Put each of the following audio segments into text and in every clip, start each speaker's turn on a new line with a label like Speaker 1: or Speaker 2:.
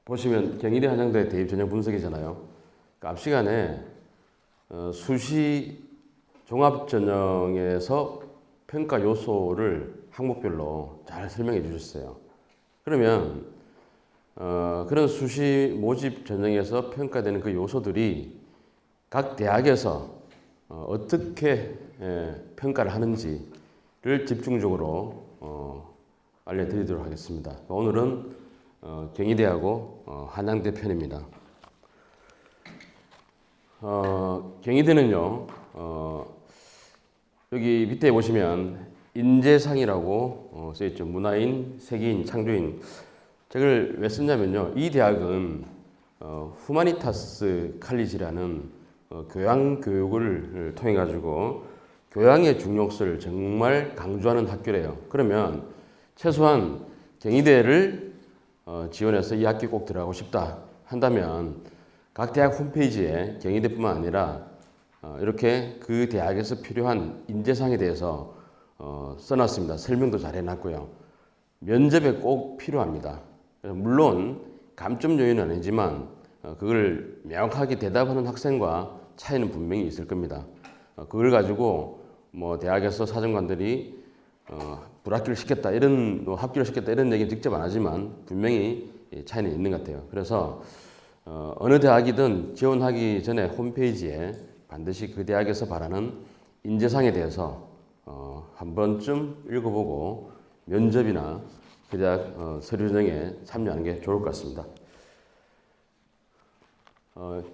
Speaker 1: 보시면 경희대 한양대 대입 전형 분석이잖아요. 그러니까 앞 시간에 수시 종합 전형에서 평가 요소를 항목별로 잘 설명해 주셨어요. 그러면 그런 수시 모집 전형에서 평가되는 그 요소들이 각 대학에서 어떻게 평가를 하는지를 집중적으로 알려드리도록 하겠습니다. 오늘은 경희대하고 한양대 편입니다. 경희대는요, 여기 밑에 보시면 인재상이라고 써있죠. 문화인, 세계인, 창조인. 저걸 왜 썼냐면요, 이 대학은 후마니타스 칼리지라는 교양 교육을 통해 가지고 교양의 중요성을 정말 강조하는 학교래요. 그러면 최소한 경희대를 지원해서 이 학교 꼭 들어가고 싶다 한다면 각 대학 홈페이지에 경희대뿐만 아니라 이렇게 그 대학에서 필요한 인재상에 대해서 써놨습니다. 설명도 잘 해놨고요. 면접에 꼭 필요합니다. 물론 감점 요인은 아니지만 그걸 명확하게 대답하는 학생과 차이는 분명히 있을 겁니다. 그걸 가지고 뭐 대학에서 사정관들이 불합격을 시켰다 이런 합격을 시켰다 이런 얘기는 직접 안 하지만 분명히 차이는 있는 것 같아요. 그래서 어느 대학이든 지원하기 전에 홈페이지에 반드시 그 대학에서 바라는 인재상에 대해서 한 번쯤 읽어보고 면접이나 그 대학 서류 전형에 참여하는 게 좋을 것 같습니다.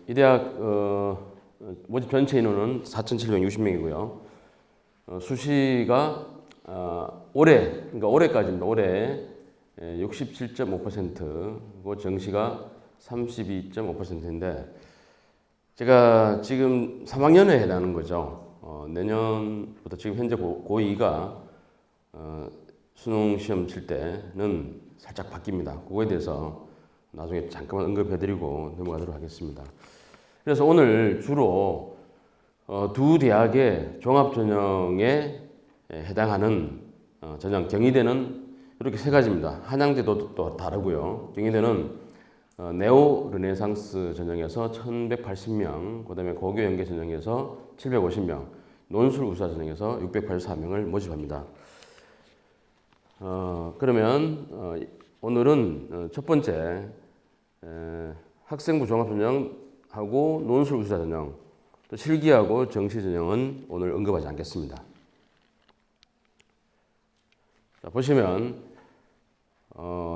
Speaker 1: 이 대학 모집 전체 인원은 4,760명이고요. 수시가 올해, 그러니까 올해까지입니다. 올해 67.5%고 정시가 32.5%인데 제가 지금 3학년에 해당하는 거죠. 내년부터 지금 현재 고2가 수능 시험 칠 때는 살짝 바뀝니다. 그거에 대해서 나중에 잠깐만 언급해드리고 넘어가도록 하겠습니다. 그래서 오늘 주로 두 대학의 종합전형에 해당하는 전형, 경희대는 이렇게 세 가지입니다. 한양대도 또 다르고요. 경희대는 네오 르네상스 전형에서 1180명, 그 다음에 고교 연계 전형에서 750명, 논술 우수자 전형에서 684명을 모집합니다. 그러면 오늘은 첫 번째 학생부 종합전형하고 논술 우수자 전형, 또 실기하고 정시 전형은 오늘 언급하지 않겠습니다. 자, 보시면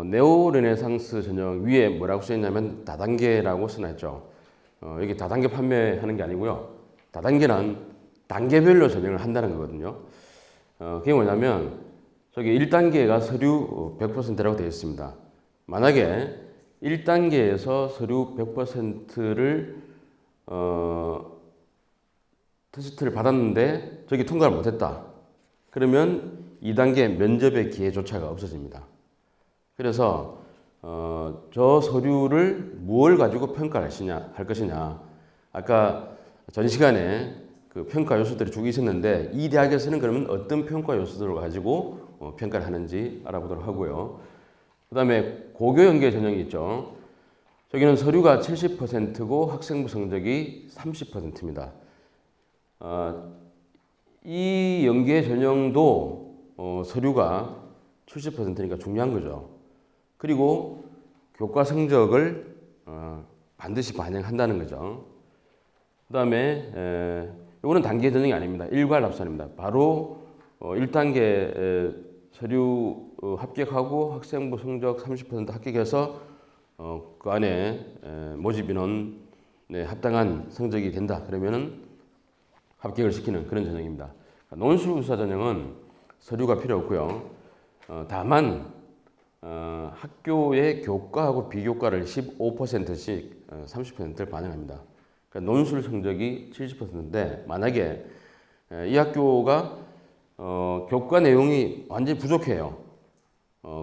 Speaker 1: 네오 르네상스 전형 위에 뭐라고 써있냐면 다단계라고 써놨죠. 여기 다단계 판매하는 게 아니고요. 다단계는 단계별로 전형을 한다는 거거든요. 그게 뭐냐면 저기 1단계가 서류 100%라고 되어 있습니다. 만약에 1단계에서 서류 100%를 테스트를 받았는데 저기 통과를 못했다. 그러면 2단계 면접의 기회조차가 없어집니다. 그래서 저 서류를 무엇을 가지고 평가를 할 것이냐. 아까 전 시간에 그 평가 요소들이 쭉 있었는데 이 대학에서는 그러면 어떤 평가 요소들을 가지고 평가를 하는지 알아보도록 하고요. 그 다음에 고교 연계 전형이 있죠. 저기는 서류가 70%고 학생부 성적이 30%입니다. 이 연계 전형도 서류가 70%니까 중요한 거죠. 그리고 교과 성적을 반드시 반영한다는 거죠. 그 다음에 이거는 단계 전형이 아닙니다. 일괄 합산입니다. 바로 1단계 서류 합격하고 학생부 성적 30% 합격해서 그 안에 모집 인원에 합당한 성적이 된다. 그러면은 합격을 시키는 그런 전형입니다. 논술 우수자 전형은 서류가 필요 없고요. 다만 학교의 교과하고 비교과를 15%씩 30%를 반영합니다. 그러니까 논술 성적이 70%인데 만약에 이 학교가 교과 내용이 완전히 부족해요.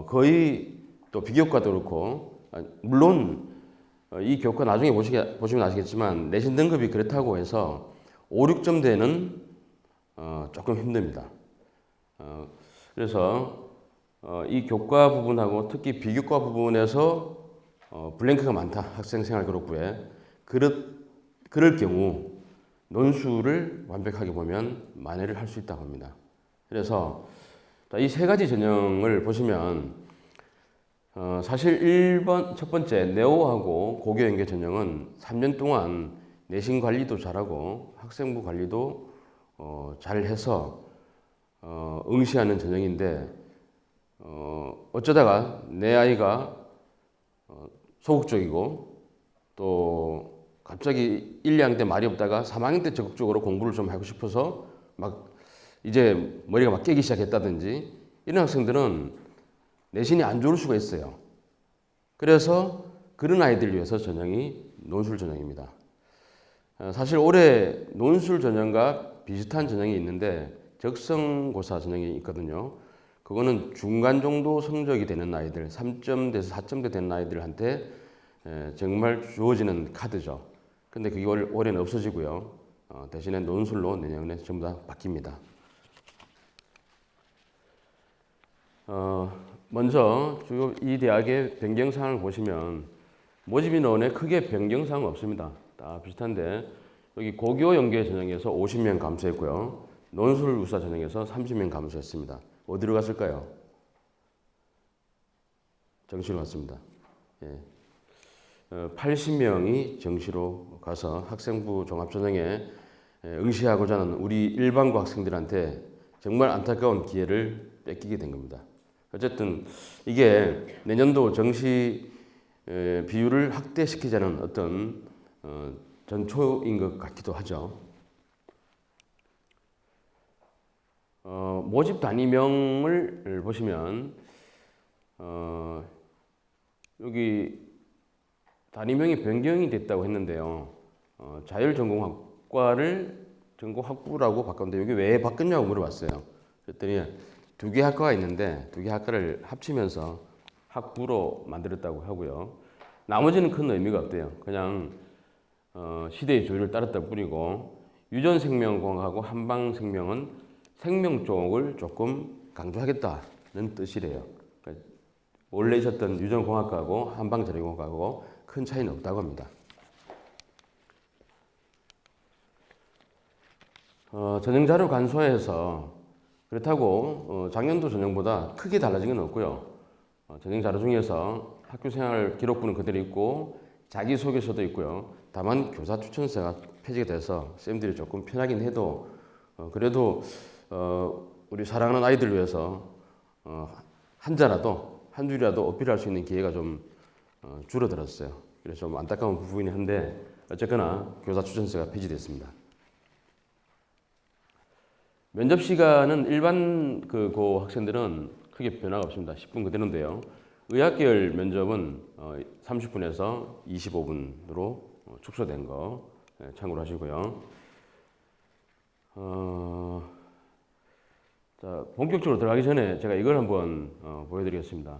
Speaker 1: 거의 또 비교과도 그렇고 물론 이 교과 나중에 보시면 아시겠지만 내신 등급이 그렇다고 해서 5, 6점대는 조금 힘듭니다. 그래서 이 교과 부분하고 특히 비교과 부분에서 블랭크가 많다. 학생 생활 기록부에. 그럴 경우 논술을 완벽하게 보면 만회를 할 수 있다고 합니다. 그래서 이 세 가지 전형을 보시면 사실 1번 첫 번째 네오하고 고교 연계 전형은 3년 동안 내신 관리도 잘하고 학생부 관리도 잘해서 응시하는 전형인데 어쩌다가 내 아이가 소극적이고 또 갑자기 1, 2학년 때 말이 없다가 3학년 때 적극적으로 공부를 좀 하고 싶어서 막 이제 머리가 막 깨기 시작했다든지 이런 학생들은 내신이 안 좋을 수가 있어요. 그래서 그런 아이들을 위해서 전형이 논술 전형입니다. 사실 올해 논술 전형과 비슷한 전형이 있는데 적성고사 전형이 있거든요. 그거는 중간 정도 성적이 되는 아이들, 3점대에서 4점대 되는 아이들한테 정말 주어지는 카드죠. 근데 그게 올해는 없어지고요. 대신에 논술로 내년에 전부 다 바뀝니다. 먼저 주요 이 대학의 변경사항을 보시면 모집 인원에 크게 변경사항은 없습니다. 다 비슷한데 여기 고교 연계 전형에서 50명 감소했고요. 논술 우사 전형에서 30명 감소했습니다. 어디로 갔을까요? 정시로 갔습니다. 예. 80명이 정시로 가서 학생부 종합전형에 응시하고자 하는 우리 일반고 학생들한테 정말 안타까운 기회를 뺏기게 된 겁니다. 어쨌든 이게 내년도 정시 비율을 확대시키자는 어떤 전초인 것 같기도 하죠. 모집 단위명을 보시면 여기 단위명이 변경이 됐다고 했는데요. 자율전공학과를 전공학부라고 바꿨는데 여기 왜 바꿨냐고 물어봤어요. 그랬더니 두 개 학과가 있는데 두 개 학과를 합치면서 학부로 만들었다고 하고요. 나머지는 큰 의미가 없대요. 그냥 시대의 조율을 따랐다 뿐이고 유전생명공학하고 한방생명은 생명 쪽을 조금 강조하겠다는 뜻이래요. 그러니까 원래 있었던 유전공학과하고 한방자료공학과하고 큰 차이는 없다고 합니다. 전형자료 간소화해서 그렇다고 작년도 전형보다 크게 달라진 건 없고요. 전형자료 중에서 학교생활 기록부는 그대로 있고 자기소개서도 있고요. 다만 교사 추천서가 폐지가 돼서 쌤들이 조금 편하긴 해도 그래도 우리 사랑하는 아이들 위해서 한 줄이라도 어필할 수 있는 기회가 좀 줄어들었어요. 그래서 좀 안타까운 부분이긴 한데 어쨌거나 교사 추천서가 폐지됐습니다. 면접 시간은 일반 고 학생들은 크게 변화가 없습니다. 10분 그대로인데요. 의학계열 면접은 30분에서 25분으로 축소된 거 참고로 하시고요. 자, 본격적으로 들어가기 전에 제가 이걸 한번 보여드리겠습니다.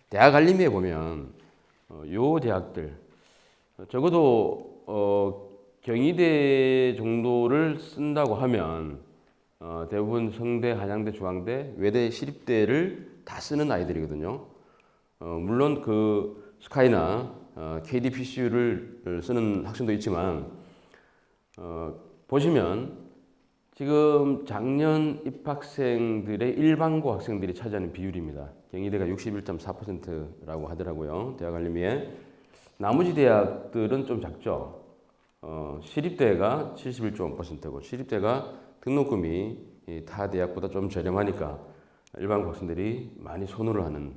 Speaker 1: 대학 알림에 보면 요 대학들 적어도 경희대 정도를 쓴다고 하면 대부분 성대, 한양대, 중앙대, 외대, 시립대를 다 쓰는 아이들이거든요. 물론 그 스카이나 KDPCU를 쓰는 학생도 있지만 보시면 지금 작년 입학생들의 일반고 학생들이 차지하는 비율입니다. 경희대가 61.4%라고 하더라고요. 대학 알림에. 나머지 대학들은 좀 작죠. 시립대가 71.5%고 시립대가 등록금이 타 대학보다 좀 저렴하니까 일반고 학생들이 많이 선호를 하는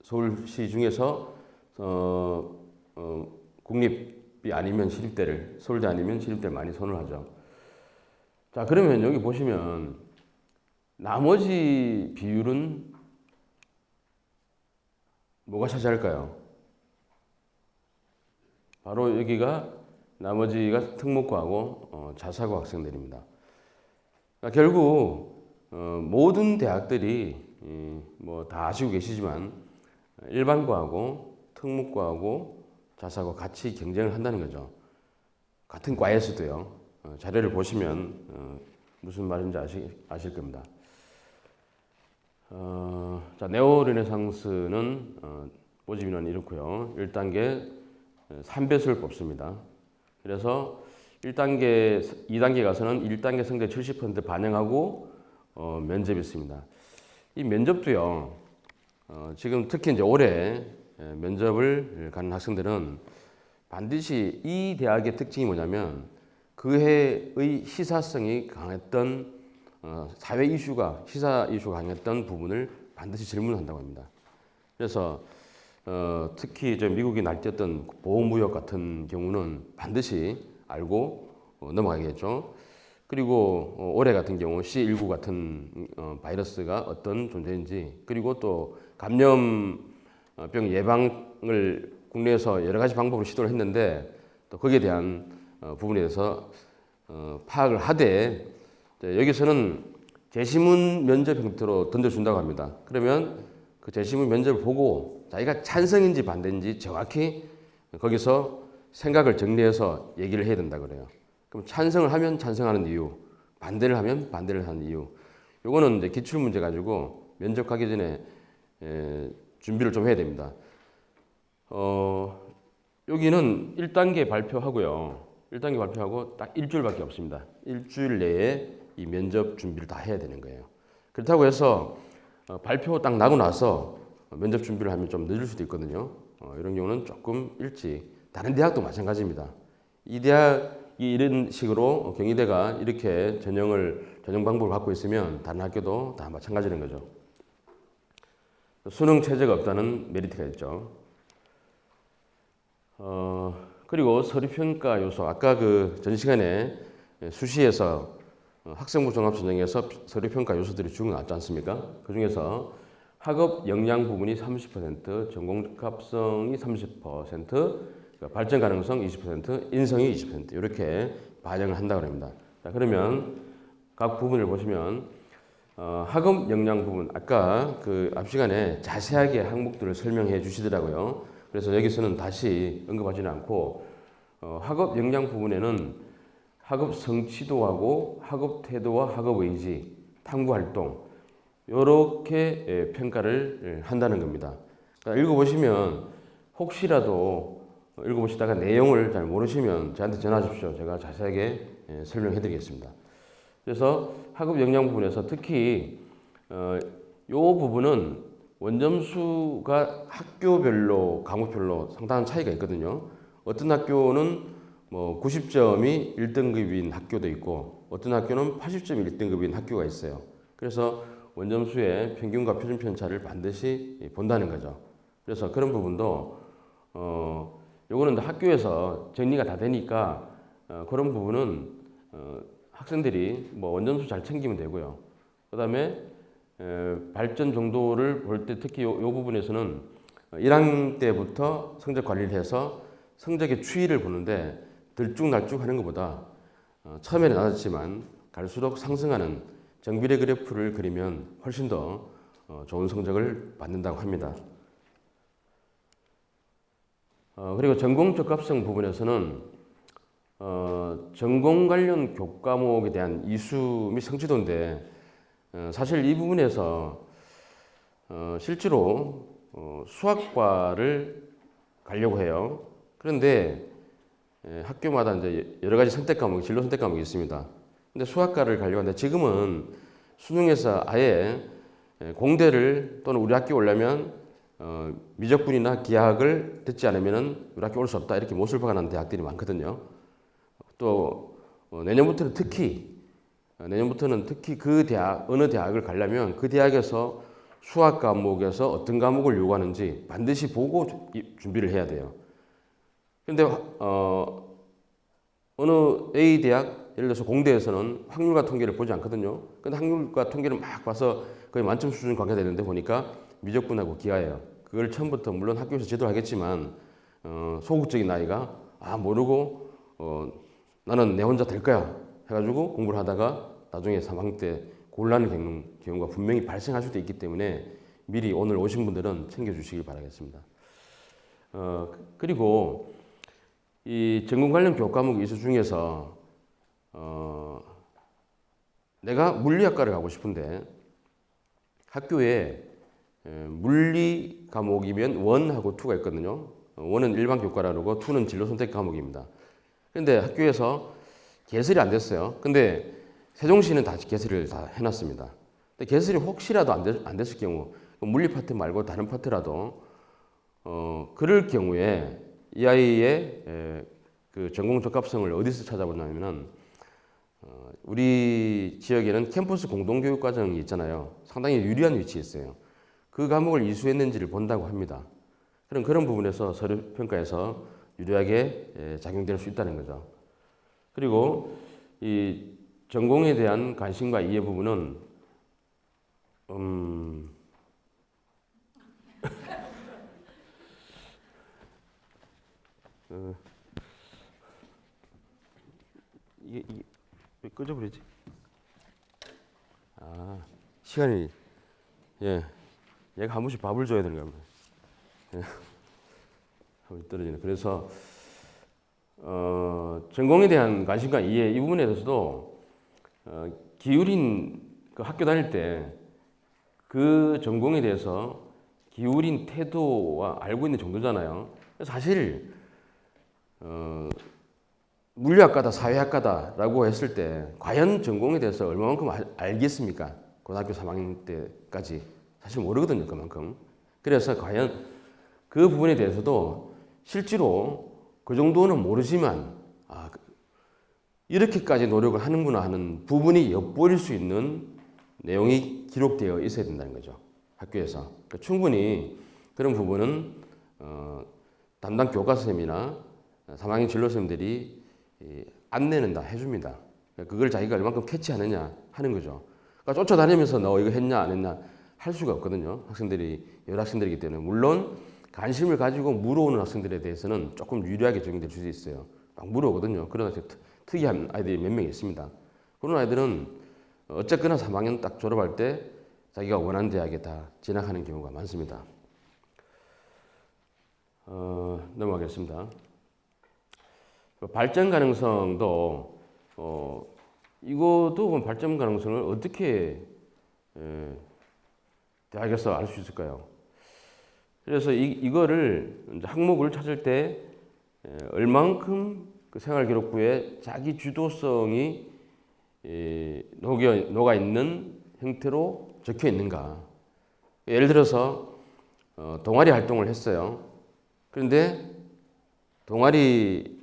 Speaker 1: 서울시 중에서 국립이 아니면 시립대를 서울대 아니면 시립대를 많이 선호를 하죠. 자, 그러면 여기 보시면 나머지 비율은 뭐가 차지할까요? 바로 여기가 나머지가 특목고하고 자사고 학생들입니다. 그러니까 결국 모든 대학들이 뭐 다 아시고 계시지만 일반고하고 특목고하고 자사고 같이 경쟁을 한다는 거죠. 같은 과에서도요. 자료를 보시면 무슨 말인지 아실 겁니다. 자, 네오르네상스는 모집인원이 이렇고요. 1단계 3배수를 뽑습니다. 그래서 1단계, 2단계 가서는 1단계 성적 70% 반영하고 면접이 있습니다. 이 면접도요. 지금 특히 이제 올해 면접을 가는 학생들은 반드시 이 대학의 특징이 뭐냐면 그 해의 시사성이 강했던 사회 이슈가 시사 이슈가 강했던 부분을 반드시 질문한다고 합니다. 그래서 특히 이제 미국이 날뛰었던 보호무역 같은 경우는 반드시 알고 넘어가야겠죠. 그리고 올해 같은 경우 C19 같은 바이러스가 어떤 존재인지, 그리고 또 감염병 예방을 국내에서 여러 가지 방법으로 시도를 했는데 또 거기에 대한 부분에 대해서 파악을 하되, 여기서는 제시문 면접 형태로 던져준다고 합니다. 그러면 그 제시문 면접을 보고 자기가 찬성인지 반대인지 정확히 거기서 생각을 정리해서 얘기를 해야 된다 그래요. 그럼 찬성을 하면 찬성하는 이유, 반대를 하면 반대를 하는 이유. 요거는 이제 기출 문제 가지고 면접 가기 전에 준비를 좀 해야 됩니다. 여기는 1단계 발표하고요. 1단계 발표하고 딱 일주일밖에 없습니다. 일주일 내에 이 면접 준비를 다 해야 되는 거예요. 그렇다고 해서 발표 딱 나고 나서 면접 준비를 하면 좀 늦을 수도 있거든요. 이런 경우는 조금 일찍, 다른 대학도 마찬가지입니다. 이 대학이 이런 식으로 경희대가 이렇게 전형 방법을 갖고 있으면 다른 학교도 다 마찬가지인 거죠. 수능 체제가 없다는 메리트가 있죠. 그리고 서류평가 요소, 아까 그 전 시간에 수시에서 학생부 종합전형에서 서류평가 요소들이 쭉 나왔지 않습니까? 그 중에서 학업 역량 부분이 30%, 전공 적합성이 30%, 발전 가능성 20%, 인성이 20% 이렇게 반영을 한다고 합니다. 자, 그러면 각 부분을 보시면 학업 역량 부분, 아까 그 앞 시간에 자세하게 항목들을 설명해 주시더라고요. 그래서 여기서는 다시 언급하지는 않고 학업 역량 부분에는 학업 성취도하고 학업 태도와 학업 의지, 탐구 활동 이렇게 평가를 한다는 겁니다. 그러니까 읽어보시면 혹시라도 읽어보시다가 내용을 잘 모르시면 저한테 전화하십시오. 제가 자세하게 설명해 드리겠습니다. 그래서 학업 역량 부분에서 특히 이 부분은 원점수가 학교별로 과목별로 상당한 차이가 있거든요. 어떤 학교는 뭐 90점이 1등급인 학교도 있고 어떤 학교는 80점이 1등급인 학교가 있어요. 그래서 원점수의 평균과 표준 편차를 반드시 본다는 거죠. 그래서 그런 부분도 요거는 학교에서 정리가 다 되니까 그런 부분은 학생들이 뭐 원점수 잘 챙기면 되고요. 그다음에 발전 정도를 볼 때 특히 요 부분에서는 1학년 때부터 성적 관리를 해서 성적의 추이를 보는데 들쭉날쭉 하는 것보다 처음에는 낮았지만 갈수록 상승하는 정비례 그래프를 그리면 훨씬 더 좋은 성적을 받는다고 합니다. 그리고 전공 적합성 부분에서는 전공 관련 교과목에 대한 이수 및 성취도인데 사실 이 부분에서 실제로 수학과를 가려고 해요. 그런데 학교마다 이제 여러 가지 선택 과목, 진로 선택 과목이 있습니다. 근데 수학과를 가려고 하는데 지금은 수능에서 아예 공대를 또는 우리 학교 오려면 미적분이나 기하학을 듣지 않으면 우리 학교 올 수 없다 이렇게 못을 박아놓은 대학들이 많거든요. 또 내년부터는 특히 그 대학 어느 대학을 가려면 그 대학에서 수학 과목에서 어떤 과목을 요구하는지 반드시 보고 준비를 해야 돼요. 그런데 어느 A 대학 예를 들어서 공대에서는 확률과 통계를 보지 않거든요. 근데 확률과 통계를 막 봐서 거의 만점 수준 관계가 되는데 보니까 미적분하고 기하예요. 그걸 처음부터 물론 학교에서 지도를 하겠지만 소극적인 나이가 모르고 나는 내 혼자 될 거야 해가지고 공부를 하다가 나중에 3학년 때 곤란을 겪는 경우가 분명히 발생할 수도 있기 때문에 미리 오늘 오신 분들은 챙겨주시길 바라겠습니다. 그리고 이 전공 관련 교과목 이수 중에서 내가 물리학과를 가고 싶은데 학교에 물리 과목이면 1하고 2가 있거든요. 1은 일반 교과라 그러고 2는 진로 선택 과목입니다. 그런데 학교에서 개설이 안 됐어요. 근데 세종시는 다 개설을 다 해놨습니다. 근데 개설이 혹시라도 안 됐을 경우 물리 파트 말고 다른 파트라도 그럴 경우에 이 아이의 그 전공 적합성을 어디서 찾아보냐면은 우리 지역에는 캠퍼스 공동교육 과정이 있잖아요. 상당히 유리한 위치에 있어요. 그 과목을 이수했는지를 본다고 합니다. 그런 부분에서 서류 평가에서 유리하게 작용될 수 있다는 거죠. 그리고 이 전공에 대한 관심과 이해 부분은 이게 왜 꺼져버리지? 시간이 얘가 한 번씩 밥을 줘야 되는 겁니다. 밥이 떨어지네. 그래서 전공에 대한 관심과 이해 이 부분에 대해서도 기울인 그 학교 다닐 때 그 전공에 대해서 기울인 태도와 알고 있는 정도잖아요. 사실 물리학과다 사회학과다라고 했을 때 과연 전공에 대해서 얼마만큼 알겠습니까? 고등학교 3학년 때까지 사실 모르거든요. 그만큼. 그래서 과연 그 부분에 대해서도 실제로 그 정도는 모르지만 이렇게까지 노력을 하는구나 하는 부분이 엿보일 수 있는 내용이 기록되어 있어야 된다는 거죠. 학교에서. 그러니까 충분히 그런 부분은 담당 교과선생님이나 3학년 진로선생님들이 안내는 다 해줍니다. 그러니까 그걸 자기가 얼만큼 캐치하느냐 하는 거죠. 그러니까 쫓아다니면서 너 이거 했냐 안 했냐 할 수가 없거든요. 여러 학생들이기 때문에. 물론 관심을 가지고 물어오는 학생들에 대해서는 조금 유리하게 적용될 수도 있어요. 막 물어오거든요. 그러나 특이한 아이들이 몇 명 있습니다. 그런 아이들은 어쨌거나 3학년 딱 졸업할 때 자기가 원하는 대학에 다 진학하는 경우가 많습니다. 넘어가겠습니다. 발전 가능성도 이것도 발전 가능성을 어떻게 대학에서 알 수 있을까요? 그래서 이거를 항목을 찾을 때 얼만큼 그 생활기록부에 자기 주도성이 녹아 있는 형태로 적혀 있는가. 예를 들어서 동아리 활동을 했어요. 그런데 동아리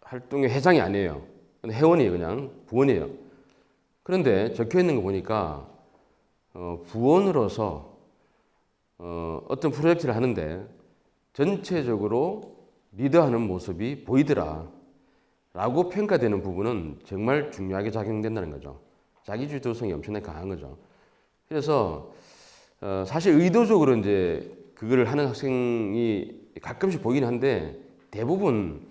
Speaker 1: 활동의 회장이 아니에요. 회원이에요. 그냥 부원이에요. 그런데 적혀 있는 거 보니까 부원으로서 어떤 프로젝트를 하는데 전체적으로 리더하는 모습이 보이더라 라고 평가되는 부분은 정말 중요하게 작용된다는 거죠. 자기 주도성이 엄청나게 강한 거죠. 그래서 사실 의도적으로 이제 그거를 하는 학생이 가끔씩 보이긴 한데 대부분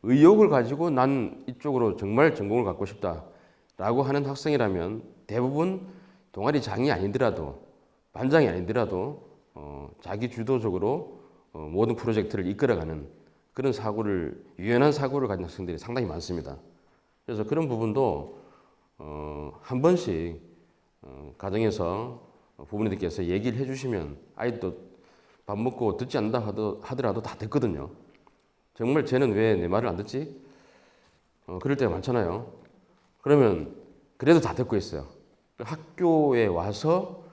Speaker 1: 의욕을 가지고 난 이쪽으로 정말 전공을 갖고 싶다라고 하는 학생이라면 대부분 동아리장이 아니더라도 반장이 아니더라도 자기 주도적으로 모든 프로젝트를 이끌어가는 그런 유연한 사고를 가진 학생들이 상당히 많습니다. 그래서 그런 부분도 한 번씩 가정에서 부모님들께서 얘기를 해주시면 아이도 밥 먹고 듣지 않는다 하더라도 다 듣거든요. 정말 쟤는 왜 내 말을 안 듣지? 그럴 때가 많잖아요. 그러면 그래도 다 듣고 있어요. 학교에 와서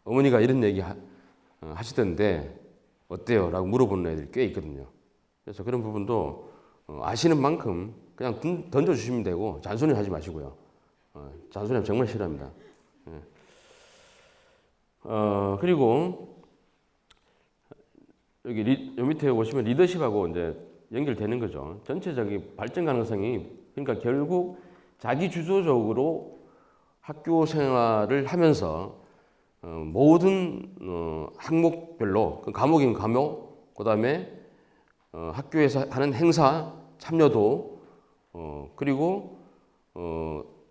Speaker 1: 어머니가 이런 얘기 하시던데 어때요? 라고 물어보는 애들이 꽤 있거든요. 그래서 그런 부분도 아시는 만큼 그냥 던져주시면 되고 잔소리 하지 마시고요. 잔소리하면 정말 싫어합니다. 그리고 여기 요 밑에 보시면 리더십하고 이제 연결되는 거죠. 전체적인 발전 가능성이 그러니까 결국 자기 주도적으로 학교 생활을 하면서 모든 항목별로 그 과목인 과목 그다음에 학교에서 하는 행사 참여도 그리고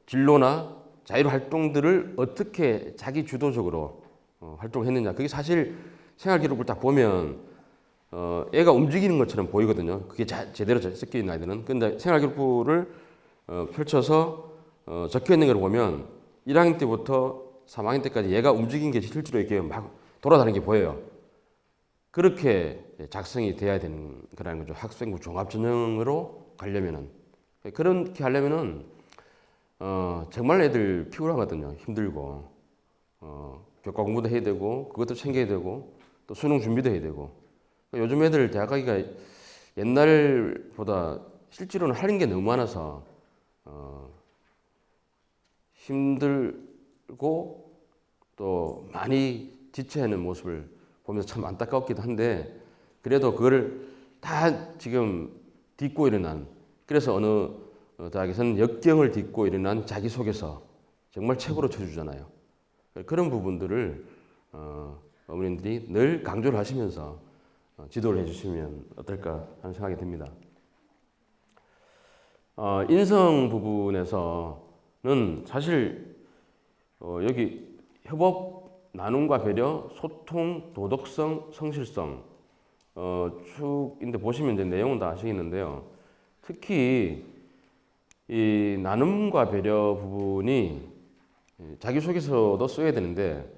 Speaker 1: 진로나 자율 활동들을 어떻게 자기 주도적으로 활동했느냐 그게 사실 생활 기록을 딱 보면 애가 움직이는 것처럼 보이거든요. 그게 제대로 섞여 있는 아이들은. 근데 생활 기록부를 펼쳐서 적혀 있는 걸 보면 1학년 때부터 3학년 때까지 얘가 움직인 게 실제로 이렇게 막 돌아다니는 게 보여요. 그렇게 작성이 돼야 되는 거라는 거죠. 학생부 종합전형으로 가려면은. 그렇게 하려면은 정말 애들 피곤하거든요. 힘들고 교과 공부도 해야 되고 그것도 챙겨야 되고 또 수능 준비도 해야 되고. 요즘 애들 대학 가기가 옛날보다 실제로는 하는 게 너무 많아서 힘들고 또 많이 지쳐있는 모습을 보면서 참 안타깝기도 한데, 그래도 그거를 다 지금 딛고 일어난, 그래서 어느 대학에서는 역경을 딛고 일어난 자기소개서 정말 최고로 쳐주잖아요. 그런 부분들을 어머님들이 늘 강조를 하시면서 지도를 해주시면 어떨까 하는 생각이 듭니다. 인성 부분에서는 사실 여기 협업, 나눔과 배려, 소통, 도덕성, 성실성 축인데 보시면 이제 내용은 다 아시겠는데요. 특히 이 나눔과 배려 부분이 자기소개서도 써야 되는데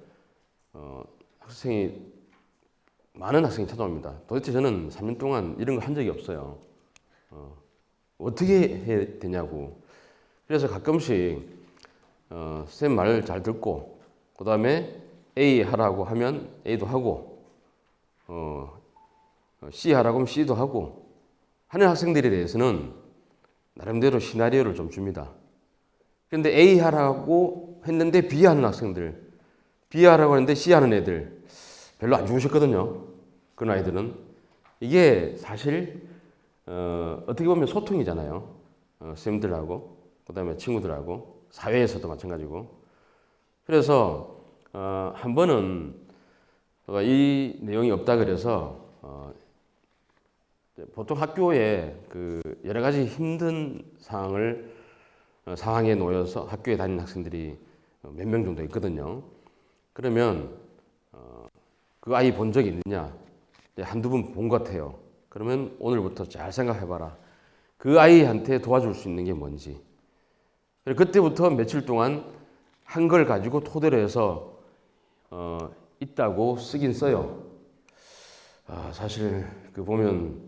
Speaker 1: 많은 학생이 찾아옵니다. 도대체 저는 3년 동안 이런 거 한 적이 없어요. 어떻게 해야 되냐고. 그래서 가끔씩 선생님 말 잘 듣고 그 다음에 A 하라고 하면 A도 하고 C 하라고 하면 C도 하고 하는 학생들에 대해서는 나름대로 시나리오를 좀 줍니다. 그런데 A 하라고 했는데 B 하는 학생들, B 하라고 했는데 C 하는 애들 별로 안 좋으셨거든요. 그런 아이들은. 이게 사실 어떻게 보면 소통이잖아요. 선생님들하고 그 다음에 친구들하고 사회에서도 마찬가지고. 그래서 한 번은 이 내용이 없다 그래서 보통 학교에 그 여러 가지 힘든 상황에 놓여서 학교에 다니는 학생들이 몇 명 정도 있거든요. 그러면 그 아이 본 적이 있느냐? 한두 번 본 것 같아요. 그러면 오늘부터 잘 생각해봐라. 그 아이한테 도와줄 수 있는 게 뭔지. 그때부터 며칠 동안 한 걸 가지고 토대로 해서 있다고 쓰긴 써요. 사실 그 보면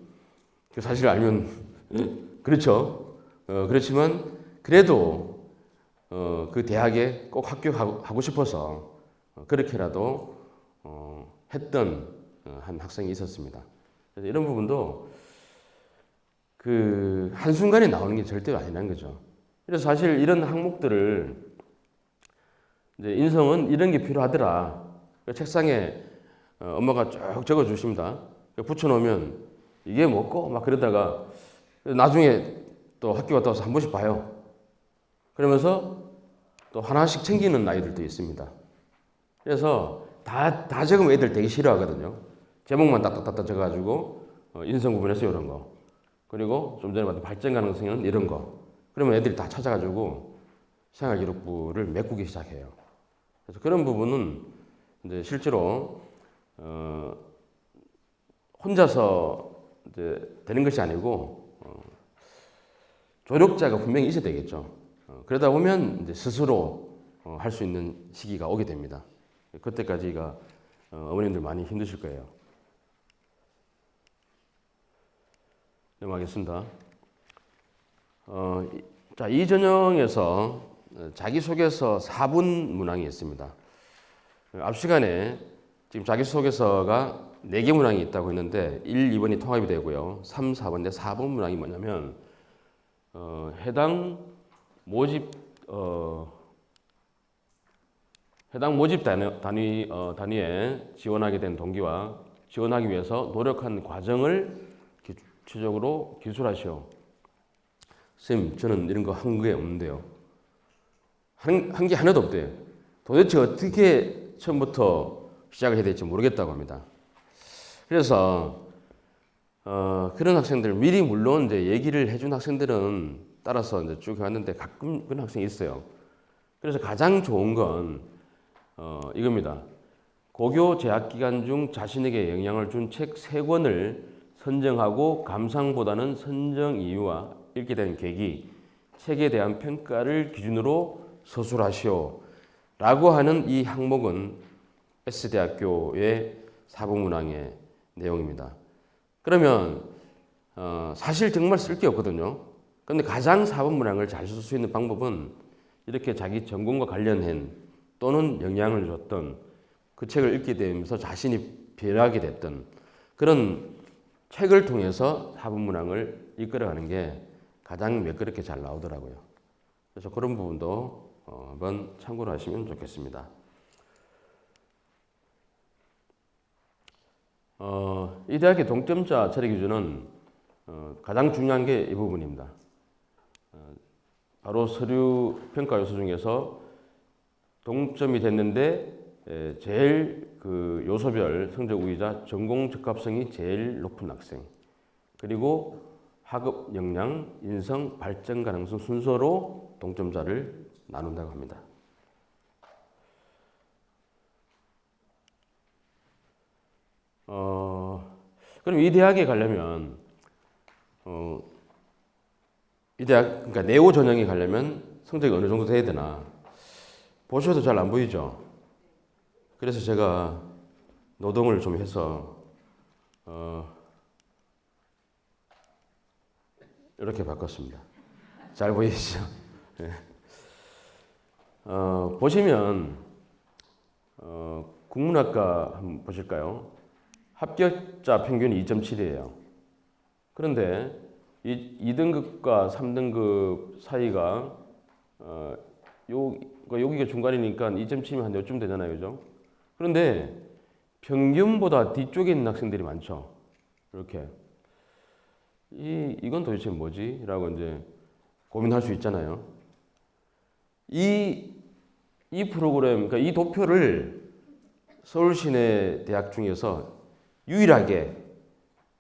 Speaker 1: 그 사실을 알면 그렇죠. 그렇지만 그래도 그 대학에 꼭 학교 가고 싶어서 그렇게라도 했던 한 학생이 있었습니다. 그래서 이런 부분도 그 한순간에 나오는 게 절대로 아니라는 거죠. 그래서 사실 이런 항목들을 이제 인성은 이런 게 필요하더라. 책상에 엄마가 쭉 적어 주십니다. 붙여놓으면 이게 뭐고 막 그러다가 나중에 또 학교 갔다 와서 한 번씩 봐요. 그러면서 또 하나씩 챙기는 아이들도 있습니다. 그래서 다 적으면 애들 되게 싫어하거든요. 제목만 딱딱딱 적어가지고 인성 구분해서 이런 거. 그리고 좀 전에 봤던 발전 가능성은 이런 거. 그러면 애들이 다 찾아가지고 생활기록부를 메꾸기 시작해요. 그래서 그런 부분은 이제 실제로 혼자서 이제 되는 것이 아니고 조력자가 분명히 있어야 되겠죠. 그러다 보면 이제 스스로 할 수 있는 시기가 오게 됩니다. 그때까지가 어머님들 많이 힘드실 거예요. 넘어가겠습니다. 자, 이 전형에서 자기소개서 4분 문항이 있습니다. 앞 시간에 지금 자기소개서가 4개 문항이 있다고 했는데 1, 2번이 통합이 되고요. 3, 4번인데 4번 문항이 뭐냐면 해당 모집 단위에 지원하게 된 동기와 지원하기 위해서 노력한 과정을 구체적으로 기술하시오. 쌤, 저는 이런 거 한 게 없는데요. 한 게 하나도 없대요. 도대체 어떻게 처음부터 시작을 해야 될지 모르겠다고 합니다. 그래서 그런 학생들 미리 물론 이제 얘기를 해준 학생들은 따라서 이제 쭉 해왔는데 가끔 그런 학생이 있어요. 그래서 가장 좋은 건 이겁니다. 고교 재학 기간 중 자신에게 영향을 준 책 3권을 선정하고 감상보다는 선정 이유와 읽게 된 계기, 책에 대한 평가를 기준으로 서술하시오 라고 하는 이 항목은 S대학교의 사법문항의 내용입니다. 그러면 사실 정말 쓸 게 없거든요. 그런데 가장 사법문항을 잘 쓸 수 있는 방법은 이렇게 자기 전공과 관련한 또는 영향을 줬던 그 책을 읽게 되면서 자신이 변하게 됐던 그런 책을 통해서 사법문항을 이끌어가는 게 가장 매끄럽게 잘 나오더라고요. 그래서 그런 부분도 한번 참고로 하시면 좋겠습니다. 이 대학의 동점자 처리 기준은 가장 중요한 게 이 부분입니다. 바로 서류 평가 요소 중에서 동점이 됐는데 제일 그 요소별 성적 우위자 전공 적합성이 제일 높은 학생, 그리고 학업 역량, 인성, 발전 가능성 순서로 동점자를 나눈다고 합니다. 그럼 이 대학에 가려면 이 대학, 그러니까 네오 전형에 가려면 성적이 어느 정도 돼야 되나 보셔도 잘 안 보이죠. 그래서 제가 노동을 좀 해서 이렇게 바꿨습니다. 잘 보이시죠? 네. 보시면 국문학과 한번 보실까요? 합격자 평균이 2.7이에요. 그런데 이 2등급과 3등급 사이가 여기가 중간이니까 2.7이면 한 요쯤 되잖아요, 그죠? 그런데 평균보다 뒤쪽에 있는 학생들이 많죠. 이렇게 이건 도대체 뭐지? 라고 이제 고민할 수 있잖아요. 이 프로그램, 그러니까 이 도표를 서울시내 대학 중에서 유일하게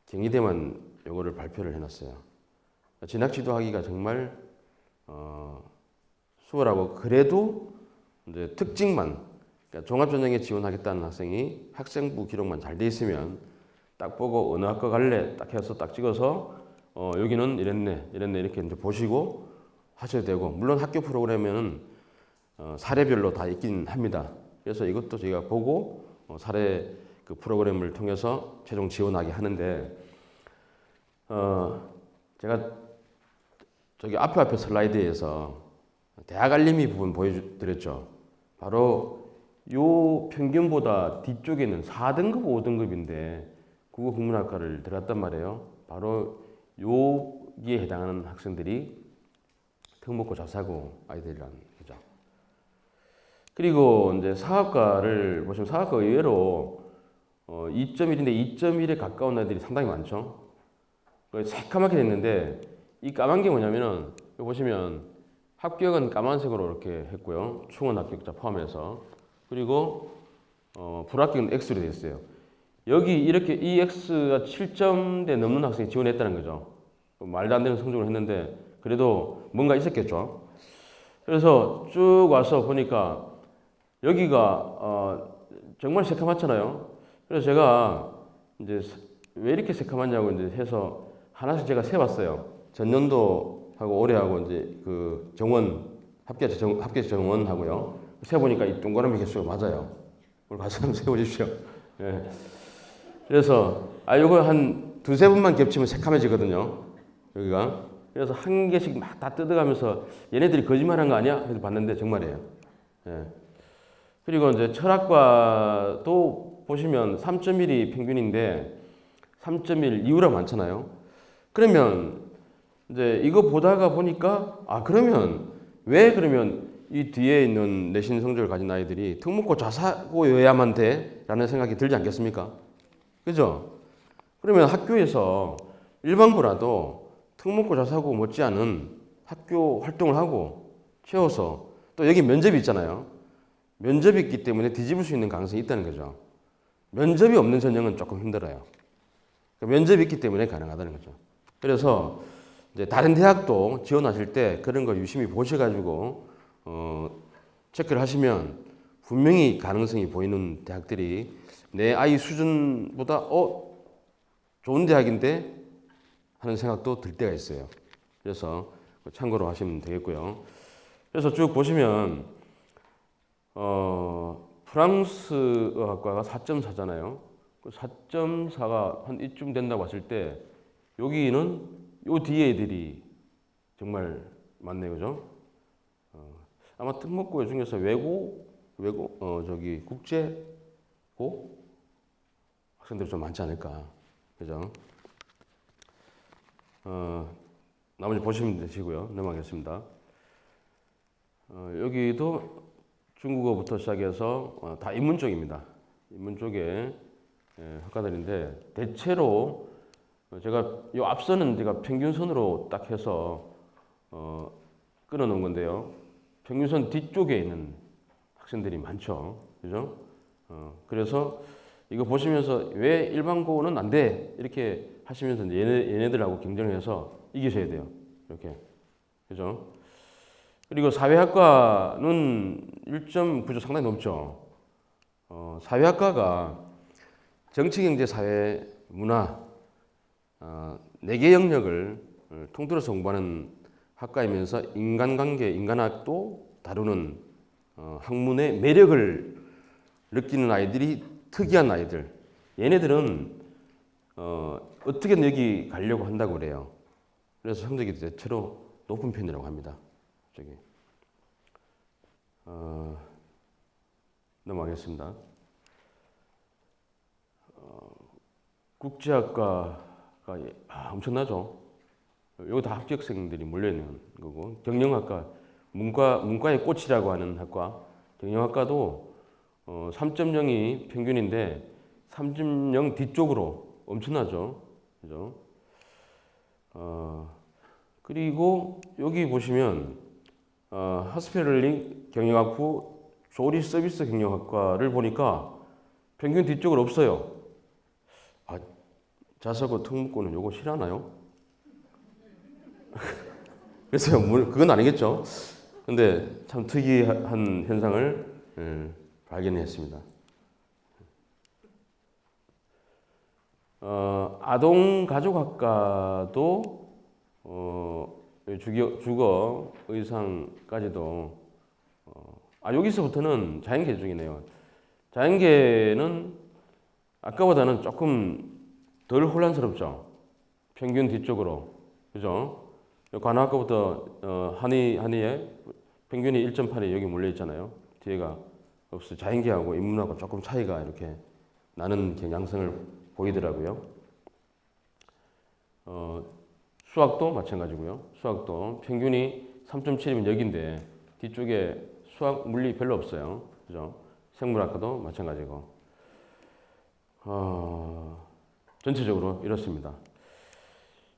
Speaker 1: 경희대만 요거를 발표를 해놨어요. 진학 지도하기가 정말 수월하고, 그래도 이제 특징만, 그러니까 종합전형에 지원하겠다는 학생이 학생부 기록만 잘 돼 있으면 딱 보고 어느 학과 갈래 딱 해서 딱 찍어서 여기는 이랬네 이렇게 이제 보시고 하셔도 되고, 물론 학교 프로그램에는 사례별로 다 있긴 합니다. 그래서 이것도 저희가 보고 사례 그 프로그램을 통해서 최종 지원하게 하는데, 제가 저기 앞에 슬라이드에서 대학 알림이 부분 보여드렸죠. 바로 요 평균보다 뒤쪽에 있는 4등급, 5등급인데 국어 국문학과를 들어갔단 말이에요. 바로 여기에 해당하는 학생들이 특목고 자사고 아이들이라는 거죠. 그리고 이제 사학과를 보시면 사학과 의외로 2.1인데 2.1에 가까운 아이들이 상당히 많죠. 새까맣게 됐는데 이 까만 게 뭐냐면은 여기 보시면 합격은 까만색으로 이렇게 했고요. 충원 합격자 포함해서. 그리고 불합격은 X로 되어 있어요. 여기 이렇게 이 X가 7점대 넘는 학생이 지원했다는 거죠. 말도 안 되는 성적을 했는데 그래도 뭔가 있었겠죠. 그래서 쭉 와서 보니까 여기가 정말 새카맣잖아요. 그래서 제가 이제 왜 이렇게 새카맣냐고 이제 해서 하나씩 제가 세봤어요. 전년도하고 올해하고 이제 그 정원 합계 정원하고요. 세보니까 이 동그라미 개수가 맞아요. 오늘 가서 한번 세보십시오. 예. 그래서 이거 한 두세 번만 겹치면 새카매지거든요. 여기가. 그래서 한 개씩 막 다 뜯어가면서 얘네들이 거짓말한 거 아니야? 그래서 봤는데 정말이에요. 예. 그리고 이제 철학과도 보시면 3.1이 평균인데 3.1 이유라 많잖아요. 그러면 이제 이거 보다가 보니까 그러면 왜 그러면 이 뒤에 있는 내신 성적을 가진 아이들이 특목고 자사고여야만 돼? 라는 생각이 들지 않겠습니까? 그죠? 그러면 학교에서 일반고라도 특목고 자사고 못지않은 학교 활동을 하고 채워서 또 여기 면접이 있잖아요. 면접이 있기 때문에 뒤집을 수 있는 가능성이 있다는 거죠. 면접이 없는 전형은 조금 힘들어요. 면접이 있기 때문에 가능하다는 거죠. 그래서 이제 다른 대학도 지원하실 때 그런 거 유심히 보셔가지고 체크를 하시면 분명히 가능성이 보이는 대학들이 내 아이 수준보다 좋은 대학인데 하는 생각도 들 때가 있어요. 그래서 참고로 하시면 되겠고요. 그래서 쭉 보시면 프랑스 어학과가 4.4잖아요. 4.4가 한 이쯤 된다고 봤을 때 여기는 요 뒤에 애들이 정말 많네요, 그죠? 아마 특목고 중에서 국제고 학생들이 좀 많지 않을까, 그죠? 나머지 보시면 되시고요. 넘어가겠습니다. 여기도 중국어부터 시작해서 다 인문 쪽입니다. 인문 쪽에 학과들인데 대체로 제가 요 앞서는 제가 평균선으로 딱 해서 끊어놓은 건데요. 평균선 뒤쪽에 있는 학생들이 많죠, 그죠? 그래서 이거 보시면서 왜 일반고는 안 돼? 이렇게 하시면서 얘네들하고 경쟁을 해서 이기셔야 돼요. 이렇게. 그죠? 그리고 사회학과는 1.9조 상당히 넘죠. 사회학과가 정치, 경제, 사회, 문화, 4개 영역을 통틀어서 공부하는 학과이면서 인간관계, 인간학도 다루는 학문의 매력을 느끼는 아이들이 특이한 아이들. 얘네들은 어떻게든 여기 가려고 한다고 그래요. 그래서 성적이 대체로 높은 편이라고 합니다. 저기 넘어가겠습니다. 국제학과가 엄청나죠. 여기 다 합격생들이 몰려있는 거고, 경영학과, 문과의 꽃이라고 하는 학과, 경영학과도 3.0이 평균인데 3.0 뒤쪽으로 엄청나죠. 그죠? 그리고 여기 보시면 하스펠링 경영학부 조리 서비스 경영학과를 보니까 평균 뒤쪽은 없어요. 자사고 특목고는 요거 싫어하나요? 그래서 그건 아니겠죠. 근데 참 특이한 현상을 발견했습니다. 아동가족학과도 주거, 의상까지도 여기서부터는 자연계 중이네요. 자연계는 아까보다는 조금 덜 혼란스럽죠. 평균 뒤쪽으로, 그죠? 관학과부터 한의에 평균이 1.8이 여기 몰려 있잖아요. 뒤에가 없어. 자연계하고 인문학과 조금 차이가 이렇게 나는 양상을 보이더라고요. 수학도 마찬가지고요. 수학도 평균이 3.7이면 여기인데 뒤쪽에 수학, 물리 별로 없어요. 그죠? 생물학과도 마찬가지고. 전체적으로 이렇습니다.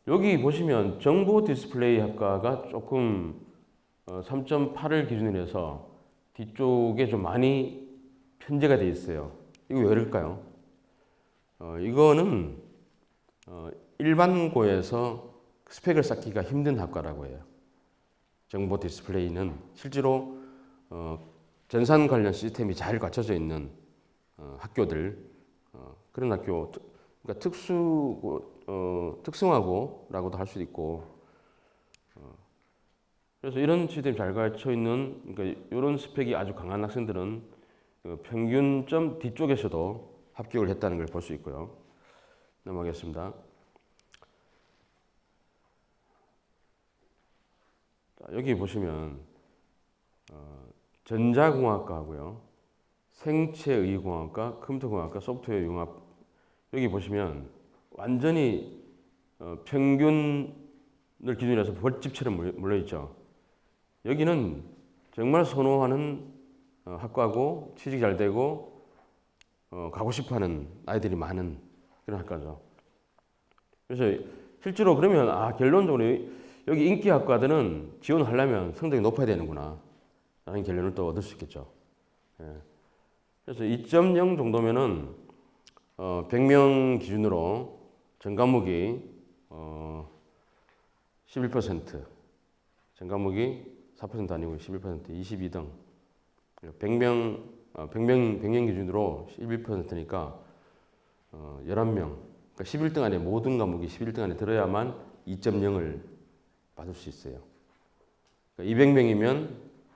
Speaker 1: 여기 보시면 정보 디스플레이 학과가 조금 3.8을 기준으로 해서 뒤쪽에 좀 많이 편제가 되어 있어요. 이거 왜 그럴까요? 이거는 일반고에서 스펙을 쌓기가 힘든 학과라고 해요. 정보 디스플레이는 실제로 전산 관련 시스템이 잘 갖춰져 있는 학교들, 그런 학교, 그러니까 특성화고라고도 할 수도 있고, 그래서 이런 시스템이 잘 갖춰 있는, 그러니까 이런 스펙이 아주 강한 학생들은 평균점 뒤쪽에서도 합격을 했다는 걸 볼 수 있고요. 넘어가겠습니다. 자, 여기 보시면 전자공학과하고요, 생체의공학과, 컴퓨터공학과, 소프트웨어 융합, 여기 보시면 완전히 평균을 기준으로 해서 벌집처럼 몰려있죠. 여기는 정말 선호하는 학과고 취직이 잘 되고 가고 싶어하는 아이들이 많은 그런 학과죠. 그래서 실제로 그러면 결론적으로 여기 인기 학과들은 지원을 하려면 성적이 높아야 되는구나 라는 결론을 또 얻을 수 있겠죠. 그래서 2.0 정도면은 100명 기준으로 전 과목이 11%, 전 과목이 4% 아니고 11%, 22등. 100명 기준으로 11%니까 11명, 그러니까 11등 안에 모든 과목이 11등 안에 들어야만 2.0을 받을 수 있어요. 그러니까 200명이면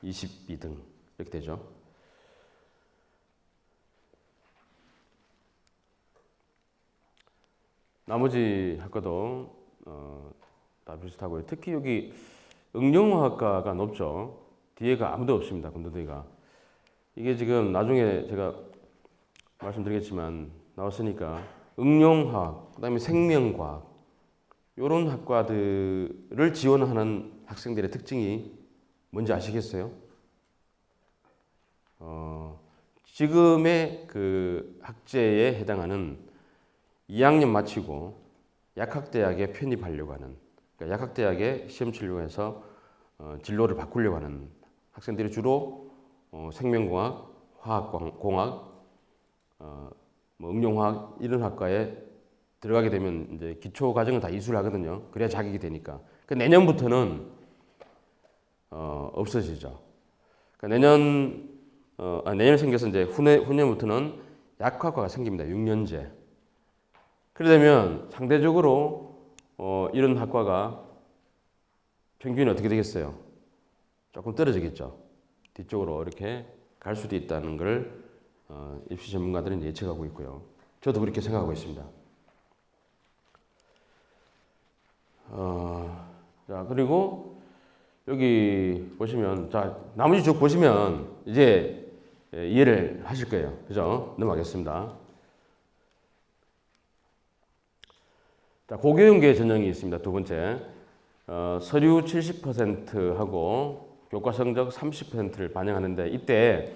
Speaker 1: 22등 이렇게 되죠. 나머지 학과도 다 비슷하고요. 특히 여기 응용학과가 높죠. 뒤에가 아무도 없습니다. 군더더기가. 이게 지금 나중에 제가 말씀드리겠지만 나왔으니까 응용학, 그다음에 생명과학 이런 학과들을 지원하는 학생들의 특징이 뭔지 아시겠어요? 지금의 그 학제에 해당하는 2학년 마치고 약학대학에 편입하려고 하는, 그러니까 약학대학에 시험 치려고 해서 진로를 바꾸려고 하는 학생들이 주로 생명공학, 화학공학, 뭐 응용화학 이런 학과에 들어가게 되면 이제 기초 과정을 다 이수를 하거든요. 그래야 자격이 되니까. 그 내년부터는 없어지죠. 그러니까 내년 생겨서 이제 후년부터는 약학과가 생깁니다. 6년제. 그러려면 상대적으로 이런 학과가 평균이 어떻게 되겠어요? 조금 떨어지겠죠. 뒤쪽으로 이렇게 갈 수도 있다는 걸 입시 전문가들은 예측하고 있고요. 저도 그렇게 생각하고 있습니다. 자, 그리고 여기 보시면, 자, 나머지 쭉 보시면 이제 이해를 하실 거예요. 그죠? 넘어가겠습니다. 자, 고교연계 전형이 있습니다. 두 번째. 서류 70%하고 교과 성적 30%를 반영하는데 이때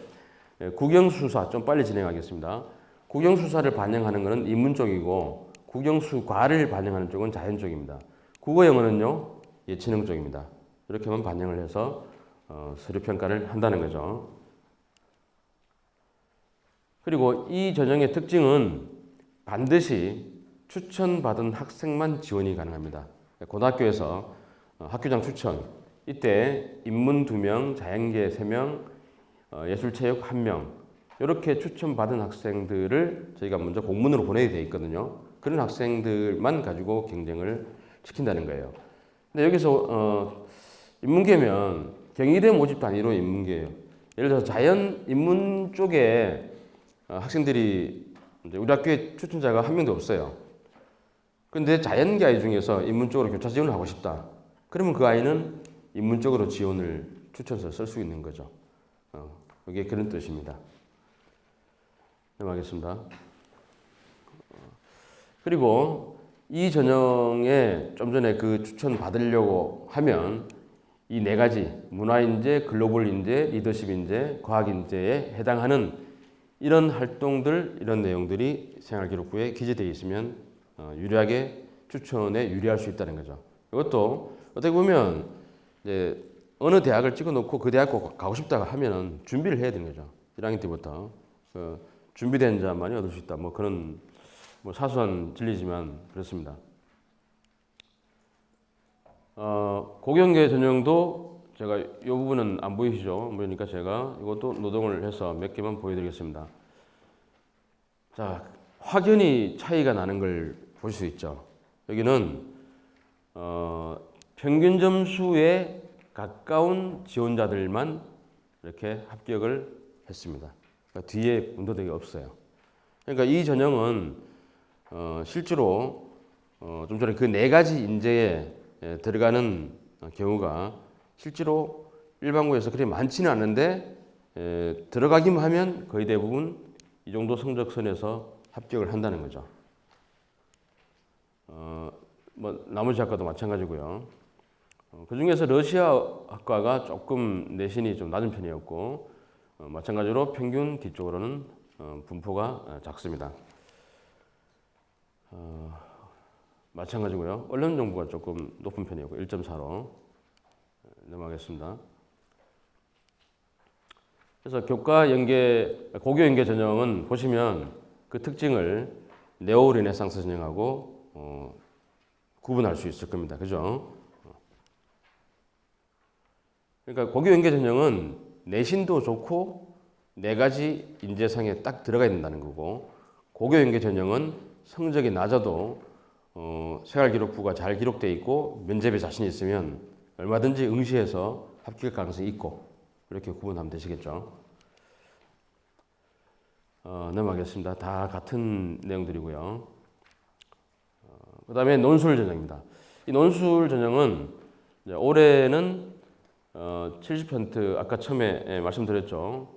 Speaker 1: 국영수사 좀 빨리 진행하겠습니다. 국영수사를 반영하는 것은 인문 쪽이고 국영수과를 반영하는 쪽은 자연 쪽입니다. 국어 영어는요 예체능 쪽입니다. 이렇게만 반영을 해서 서류 평가를 한다는 거죠. 그리고 이 전형의 특징은 반드시 추천받은 학생만 지원이 가능합니다. 고등학교에서 학교장 추천, 이때 인문 2명, 자연계 3명, 예술체육 1명 이렇게 추천받은 학생들을 저희가 먼저 공문으로 보내야 되어 있거든요. 그런 학생들만 가지고 경쟁을 시킨다는 거예요. 근데 여기서 인문계면 경희대 모집 단위로 인문계예요. 예를 들어서 자연 인문 쪽에 학생들이 이제 우리 학교에 추천자가 한 명도 없어요. 근데 자연계 아이 중에서 인문 쪽으로 교차 지원을 하고 싶다. 그러면 그 아이는 인문 쪽으로 지원을 추천서 쓸 수 있는 거죠. 이게 그런 뜻입니다. 넘어가겠습니다. 그리고 이 전형에 좀 전에 그 추천 받으려고 하면 이 네 가지 문화인재, 글로벌인재, 리더십인재, 과학인재에 해당하는 이런 활동들, 이런 내용들이 생활기록부에 기재되어 있으면 유리하게 추천에 유리할 수 있다는 거죠. 이것도 어떻게 보면 이제 어느 대학을 찍어놓고 그 대학 꼭 가고 싶다 하면은 준비를 해야 되는 거죠. 1학년 때부터 준비된 자만이 얻을 수 있다. 뭐 그런 뭐 사소한 진리지만 그렇습니다. 고경계 전형도 제가 이 부분은 안 보이시죠? 보이니까 제가 이것도 노동을 해서 몇 개만 보여드리겠습니다. 자, 확연히 차이가 나는 걸 볼 수 있죠. 여기는 평균 점수에 가까운 지원자들만 이렇게 합격을 했습니다. 그러니까 뒤에 문제들이 없어요. 그러니까 이 전형은 실제로 좀 전에 그 네 가지 인재에 들어가는 경우가 실제로 일반고에서 그렇게 많지는 않은데 들어가기만 하면 거의 대부분 이 정도 성적선에서 합격을 한다는 거죠. 뭐 나머지 학과도 마찬가지고요. 그 중에서 러시아 학과가 조금 내신이 좀 낮은 편이었고 마찬가지로 평균 뒤쪽으로는 분포가 작습니다. 마찬가지고요. 언론 정보가 조금 높은 편이었고 1.4로 넘어가겠습니다. 그래서 고교 연계 전형은 보시면 그 특징을 네오 르네상스 전형하고 구분할 수 있을 겁니다. 그죠? 그러니까 고교 연계 전형은 내신도 좋고 네 가지 인재상에 딱 들어가야 된다는 거고 고교 연계 전형은 성적이 낮아도 생활기록부가 잘 기록되어 있고 면접에 자신이 있으면 얼마든지 응시해서 합격할 가능성이 있고 이렇게 구분하면 되시겠죠. 넘어가겠습니다. 다 같은 내용들이고요. 그다음에 논술 전형입니다. 이 논술 전형은 이제 올해는 70% 아까 처음에 말씀드렸죠.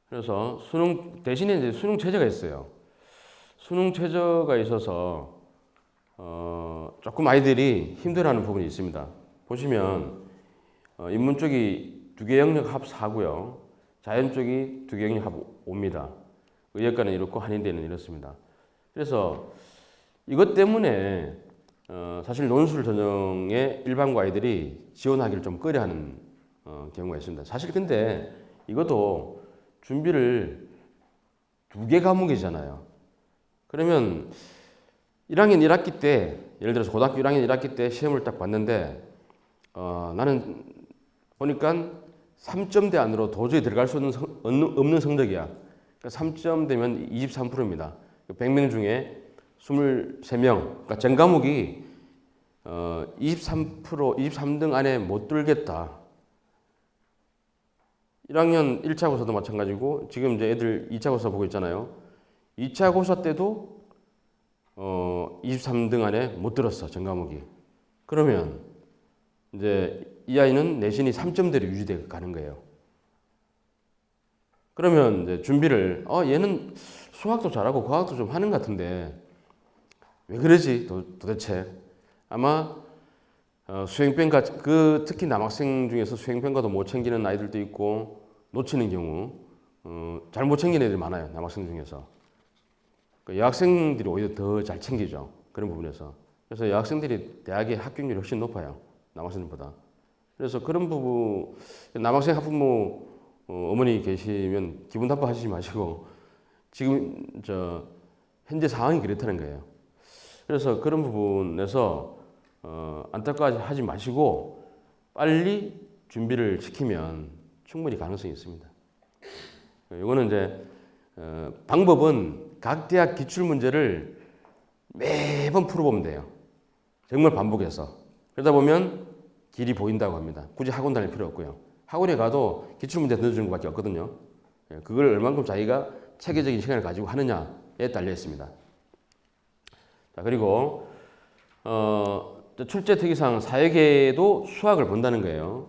Speaker 1: 그래서 수능 대신에 이제 수능 최저가 있어요. 수능 최저가 있어서 조금 아이들이 힘들어하는 부분이 있습니다. 보시면 인문 쪽이 2개 영역 합 4고요. 자연 쪽이 2개 영역 합 5입니다. 의학과는 이렇고 한의대는 이렇습니다. 그래서 이것 때문에 사실 논술 전형에 일반고 아이들이 지원하기를 좀 꺼려하는 경우가 있습니다. 사실 근데 이것도 준비를 2개 과목이잖아요. 그러면 1학년 1학기 때 예를 들어서 고등학교 1학년 1학기 때 시험을 딱 봤는데 나는 보니까 3점대 안으로 도저히 들어갈 수 없는 성적이야. 그러니까 3점대면 23%입니다. 100명 중에 23명, 그러니까 전 과목이 23%, 23등 안에 못 들겠다. 1학년 1차 고사도 마찬가지고 지금 이제 애들 2차 고사 보고 있잖아요. 2차 고사 때도 23등 안에 못 들었어, 전 과목이. 그러면 이제 이 아이는 내신이 3점대로 유지돼 가는 거예요. 그러면 이제 준비를 얘는 수학도 잘하고 과학도 좀 하는 것 같은데 왜 그러지 도대체. 아마 수행평가 특히 남학생 중에서 수행평가도 못 챙기는 아이들도 있고 놓치는 경우 잘 못 챙기는 애들이 많아요. 남학생 중에서. 여학생들이 오히려 더 잘 챙기죠. 그런 부분에서. 그래서 여학생들이 대학의 합격률이 훨씬 높아요. 남학생들보다. 그래서 그런 부분 남학생 학부모 어머니 계시면 기분 나빠하시지 마시고 지금 현재 상황이 그렇다는 거예요. 그래서 그런 부분에서 안타까워하지 마시고 빨리 준비를 시키면 충분히 가능성이 있습니다. 이거는 이제 방법은 각 대학 기출 문제를 매번 풀어보면 돼요. 정말 반복해서. 그러다 보면 길이 보인다고 합니다. 굳이 학원 다닐 필요 없고요. 학원에 가도 기출문제 던져주는 것밖에 없거든요. 그걸 얼만큼 자기가 체계적인 시간을 가지고 하느냐에 달려 있습니다. 자, 그리고 출제 특이사항 사회계도 수학을 본다는 거예요.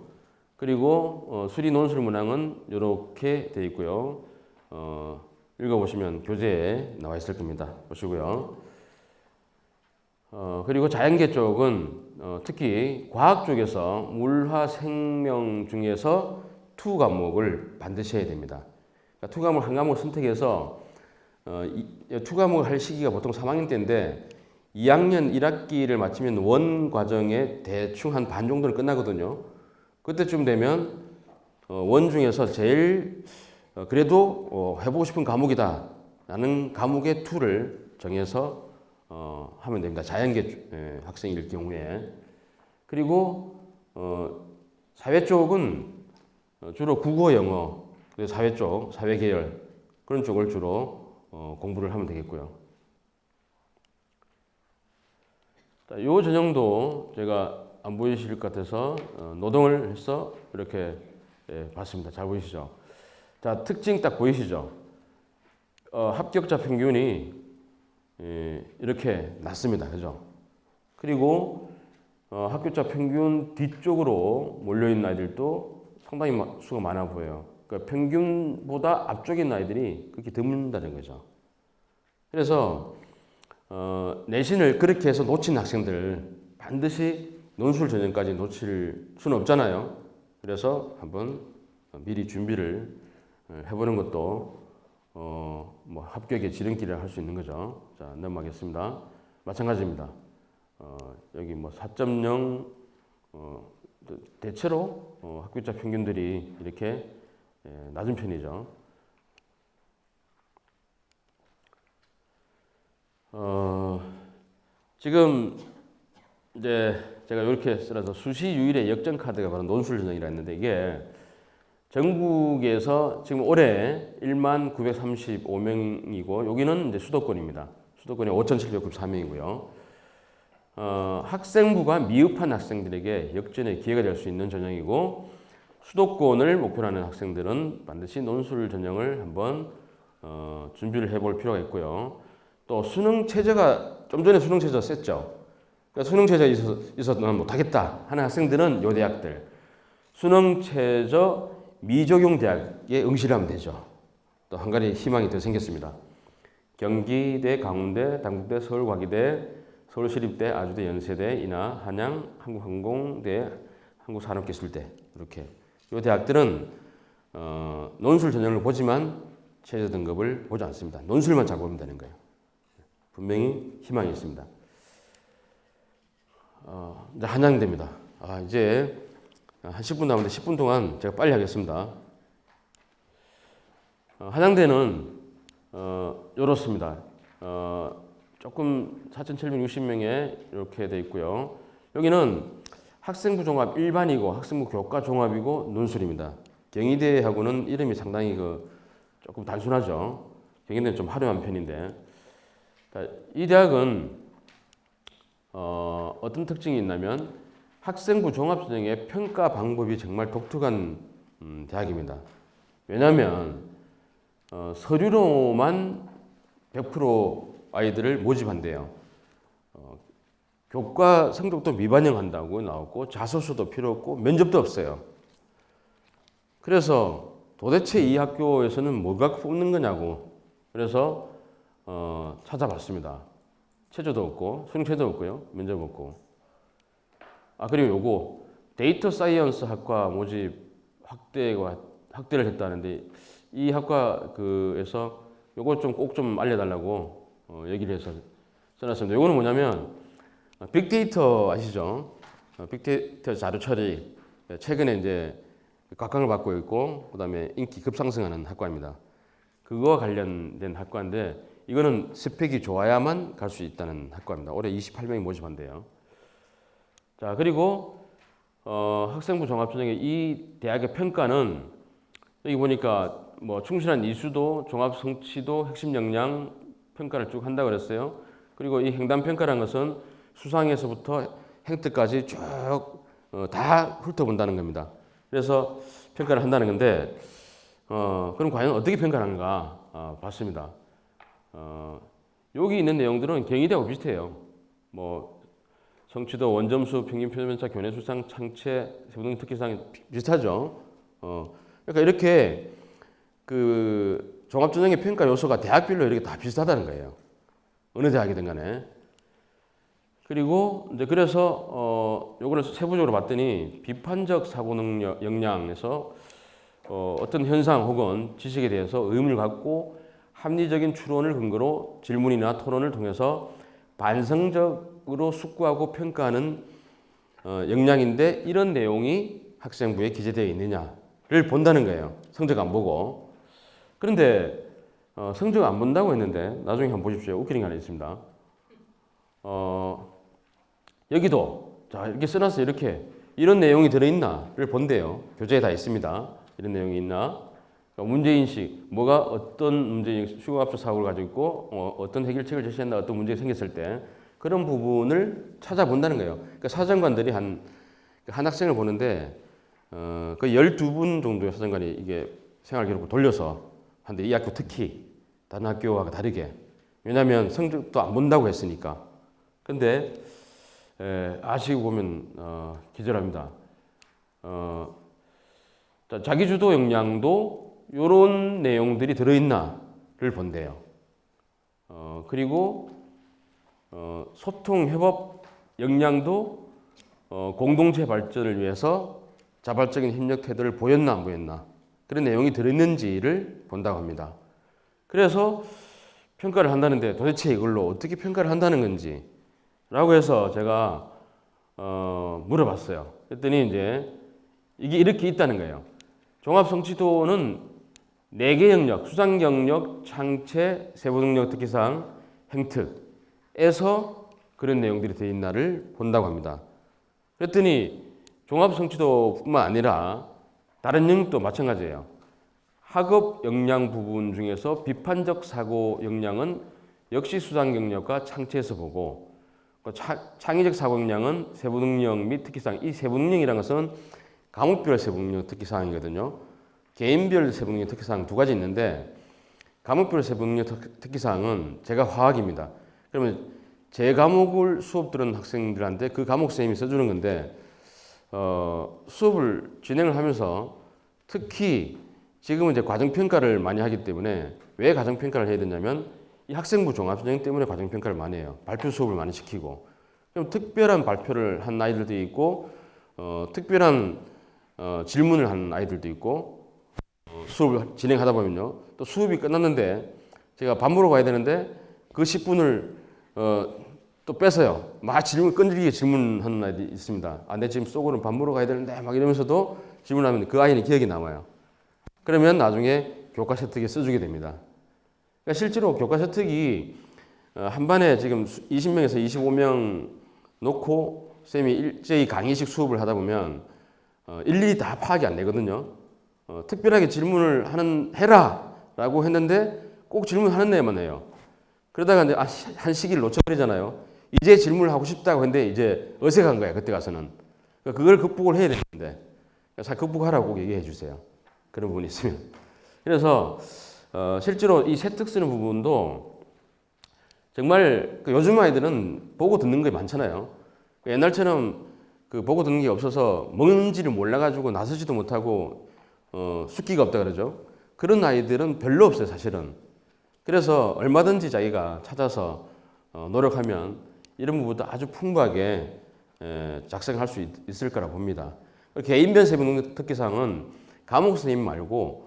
Speaker 1: 그리고 수리 논술 문항은 이렇게 되어 있고요. 읽어보시면 교재에 나와 있을 겁니다. 보시고요. 그리고 자연계 쪽은 특히 과학 쪽에서 물화 생명 중에서 투 과목을 반드시 해야 됩니다. 그러니까 투 과목 한 과목을 선택해서 투 과목을 할 시기가 보통 3학년 때인데 2학년 1학기를 마치면 원 과정에 대충 한 반 정도는 끝나거든요. 그때쯤 되면 원 중에서 제일 그래도 해보고 싶은 과목이다 라는 과목의 투를 정해서 하면 됩니다. 자연계 학생일 경우에. 그리고 사회 쪽은 주로 국어, 영어, 사회 쪽, 사회 계열 그런 쪽을 주로 공부를 하면 되겠고요. 이 전형도 제가 안 보이실 것 같아서 노동을 해서 이렇게 봤습니다. 잘 보이시죠? 자, 특징 딱 보이시죠? 합격자 평균이 이렇게 낮습니다. 그죠? 그리고 합격자 평균 뒤쪽으로 몰려있는 아이들도 상당히 수가 많아 보여요. 그러니까 평균보다 앞쪽에 있는 아이들이 그렇게 드문다는 거죠. 그래서 내신을 그렇게 해서 놓친 학생들 반드시 논술 전형까지 놓칠 수는 없잖아요. 그래서 한번 미리 준비를 해보는 것도 뭐 합격의 지름길을 할 수 있는 거죠. 자, 넘어가겠습니다. 마찬가지입니다. 여기 뭐 4.0 대체로 합격자 평균들이 이렇게 낮은 편이죠. 지금 이제 제가 이렇게 써서 수시 유일의 역전 카드가 바로 논술 전형이라 했는데 이게 전국에서 지금 올해 1935명이고 여기는 이제 수도권입니다. 수도권이 5,794명이고요. 학생부가 미흡한 학생들에게 역전의 기회가 될 수 있는 전형이고 수도권을 목표로 하는 학생들은 반드시 논술 전형을 한번 준비를 해볼 필요가 있고요. 또 수능 체제가 좀 전에 수능 체제가 셌죠. 그러니까 수능 체제가 있어서 난 못하겠다 하는 학생들은 요 대학들 수능 최저 미적용 대학에 응시를 하면 되죠. 또 한 가지 희망이 더 생겼습니다. 경기대, 강원대, 단국대, 서울과기대, 서울시립대, 아주대, 연세대, 인하, 한양, 한국항공대, 한국산업기술대 이렇게 이 대학들은 논술 전형을 보지만 최저 등급을 보지 않습니다. 논술만 잘 보면 되는 거예요. 분명히 희망이 있습니다. 이제 한양대입니다. 이제 한 10분 남았는데 10분 동안 제가 빨리 하겠습니다. 한양대는 이렇습니다. 조금 4,760명에 이렇게 돼 있고요. 여기는 학생부 종합 일반이고 학생부 교과 종합이고 논술입니다. 경희대하고는 이름이 상당히 조금 단순하죠. 경희대는 좀 화려한 편인데 이 대학은 어떤 특징이 있냐면 학생부 종합전형의 평가 방법이 정말 독특한 대학입니다. 왜냐하면 서류로만 100% 아이들을 모집한대요. 교과 성적도 미반영한다고 나오고 자소서도 필요 없고 면접도 없어요. 그래서 도대체 이 학교에서는 뭐가 뽑는 거냐고 그래서 찾아봤습니다. 체조도 없고 수능체도 없고요. 면접 없고 그리고 요거 데이터 사이언스 학과 모집 확대를 했다는데 이 학과에서 요거 좀 꼭 좀 알려달라고 얘기를 해서 써놨습니다. 요거는 뭐냐면 빅데이터 아시죠? 빅데이터 자료 처리 최근에 이제 각광을 받고 있고 그다음에 인기 급상승하는 학과입니다. 그거와 관련된 학과인데 이거는 스펙이 좋아야만 갈 수 있다는 학과입니다. 올해 28명이 모집한대요. 자 그리고 학생부 종합전형의 이 대학의 평가는 여기 보니까 뭐 충실한 이수도, 종합 성취도, 핵심 역량 평가를 쭉 한다고 그랬어요. 그리고 이 횡단 평가라는 것은 수상에서부터 행특까지 쭉 다 훑어본다는 겁니다. 그래서 평가를 한다는 건데 그럼 과연 어떻게 평가를 하는가 봤습니다. 여기 있는 내용들은 경희대하고 비슷해요. 뭐 성취도, 원점수, 평균 표면차, 교내 수상, 창체, 세부등 특기사항이 비슷하죠. 그러니까 이렇게 종합전형의 평가 요소가 대학별로 이렇게 다 비슷하다는 거예요. 어느 대학이든 간에. 그리고 이제 그래서 요거를 세부적으로 봤더니 비판적 사고 능력 역량에서 어떤 현상 혹은 지식에 대해서 의문을 갖고 합리적인 추론을 근거로 질문이나 토론을 통해서 반성적으로 숙고하고 평가하는 역량인데 이런 내용이 학생부에 기재되어 있느냐를 본다는 거예요. 성적 안 보고. 그런데 성적 안 본다고 했는데 나중에 한번 보십시오. 웃기는 게 하나 있습니다. 여기도 자 이렇게 써놨어요. 이렇게 이런 내용이 들어있나를 본대요. 교재에 다 있습니다. 이런 내용이 있나? 문제인식, 뭐가 어떤 문제인식, 수요압수 사고를 가지고 있고 어떤 해결책을 제시한다, 어떤 문제가 생겼을 때 그런 부분을 찾아본다는 거예요. 그러니까 사정관들이 한 학생을 보는데 거의 12분 정도의 사정관이 이게 생활기록을 돌려서 하는데 이 학교 특히 다른 학교와 다르게 왜냐하면 성적도 안 본다고 했으니까. 근데 아시고 보면 기절합니다. 자기주도 역량도 이런 내용들이 들어있나를 본대요. 그리고 소통 협업 역량도 공동체 발전을 위해서 자발적인 협력 태도를 보였나 안 보였나 그런 내용이 들어있는지를 본다고 합니다. 그래서 평가를 한다는데 도대체 이걸로 어떻게 평가를 한다는 건지 라고 해서 제가 물어봤어요. 그랬더니 이제 이게 이렇게 있다는 거예요. 종합성취도는 4개 영역, 수상 경력, 창체, 세부 능력 특기사항, 행특에서 그런 내용들이 되어 있나를 본다고 합니다. 그랬더니 종합성취도뿐만 아니라 다른 영역도 마찬가지예요. 학업 역량 부분 중에서 비판적 사고 역량은 역시 수상 경력과 창체에서 보고 창의적 사고 역량은 세부 능력 및 특기사항. 이 세부 능력이라는 것은 과목별 세부 능력 특기사항이거든요. 개인별 세부 능력 특기사항 두 가지 있는데 과목별 세부 능력 특기사항은 제가 화학입니다. 그러면 제 과목을 수업 들은 학생들한테 그 과목 선생님이 써주는 건데 수업을 진행을 하면서 특히 지금은 이제 과정평가를 많이 하기 때문에 왜 과정평가를 해야 되냐면 이 학생부 종합전형 때문에 과정평가를 많이 해요. 발표 수업을 많이 시키고 그럼 특별한 발표를 한 아이들도 있고 특별한 질문을 한 아이들도 있고 수업을 진행하다 보면요. 또 수업이 끝났는데 제가 밥 먹으러 가야 되는데 그 10분을 또 뺏어요. 막 끈질기게 질문하는 아이들이 있습니다. 아, 내 지금 속으로 밥 먹으러 가야 되는데 막 이러면서도 질문하면 그 아이는 기억이 남아요. 그러면 나중에 교과 세특에 써주게 됩니다. 그러니까 실제로 교과 세특이 한 반에 지금 20명에서 25명 놓고 쌤이 일제히 강의식 수업을 하다 보면 일일이 다 파악이 안 되거든요. 특별하게 질문을 해라라고 했는데 꼭 질문하는 애만 해요. 그러다가 이제 한 시기를 놓쳐버리잖아요. 이제 질문을 하고 싶다고 했는데 이제 어색한 거야 그때 가서는. 그러니까 그걸 극복을 해야 되는데 잘 극복하라고 꼭 얘기해 주세요. 그런 부분이 있으면. 그래서 실제로 이 세특 쓰는 부분도 정말 요즘 아이들은 보고 듣는 게 많잖아요. 옛날처럼 그 보고 듣는 게 없어서 뭔지를 몰라가지고 나서지도 못하고 숙기가 없다 그러죠. 그런 아이들은 별로 없어요 사실은. 그래서 얼마든지 자기가 찾아서 노력하면 이런 부분도 아주 풍부하게 작성할 수 있을 거라 봅니다. 개인별 세부 특기사항은 과목 선생님 말고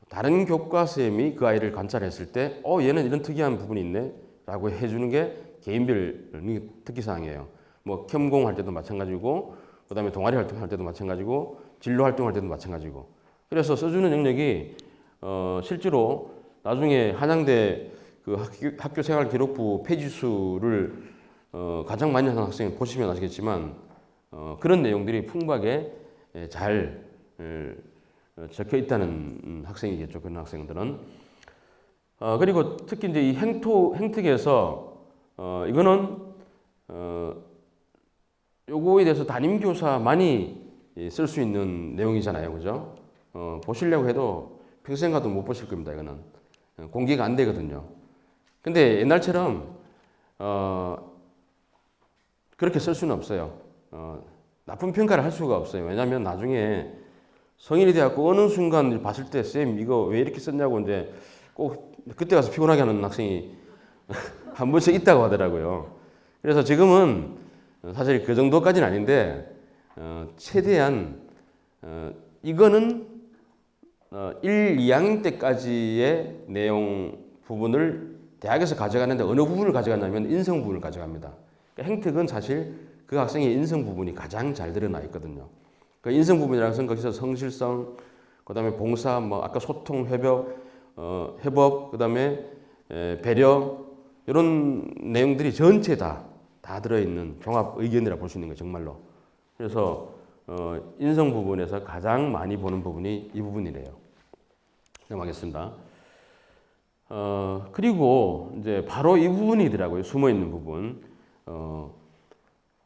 Speaker 1: 다른 교과 선생님이 그 아이를 관찰했을 때 얘는 이런 특이한 부분이 있네 라고 해주는 게 개인별 특기사항이에요. 뭐 겸공할 때도 마찬가지고 그 다음에 동아리 활동할 때도 마찬가지고 진로 활동할 때도 마찬가지고 그래서 써주는 영역이 실제로 나중에 한양대 그 학교 생활 기록부 페이지 수를 가장 많이 하는 학생 보시면 아시겠지만 그런 내용들이 풍부하게 잘 적혀 있다는 학생이겠죠. 그런 학생들은. 그리고 특히 이제 이 행특에서 이거는 요거에 대해서 담임교사만이 쓸 수 있는 내용이잖아요. 그죠? 보시려고 해도 평생 가도 못 보실 겁니다. 이거는. 공개가 안 되거든요. 근데 옛날처럼 그렇게 쓸 수는 없어요. 나쁜 평가를 할 수가 없어요. 왜냐하면 나중에 성인이 돼갖고 어느 순간 봤을 때 쌤 이거 왜 이렇게 썼냐고 이제 꼭 그때 가서 피곤하게 하는 학생이 한 번씩 있다고 하더라고요. 그래서 지금은 사실 그 정도까지는 아닌데 최대한 이거는 1, 2학년 때까지의 내용 부분을 대학에서 가져가는데 어느 부분을 가져가냐면 인성 부분을 가져갑니다. 그러니까 행특은 사실 그 학생의 인성 부분이 가장 잘 드러나 있거든요. 그 인성 부분이라는 것은 거기서 성실성, 그다음에 봉사, 뭐 아까 소통, 협업, 그다음에 배려 이런 내용들이 전체 다 들어있는 종합 의견이라 볼 수 있는 거예요, 정말로. 그래서 인성 부분에서 가장 많이 보는 부분이 이 부분이래요. 넘어가겠습니다. 그리고 이제 바로 이 부분이더라고요, 숨어 있는 부분.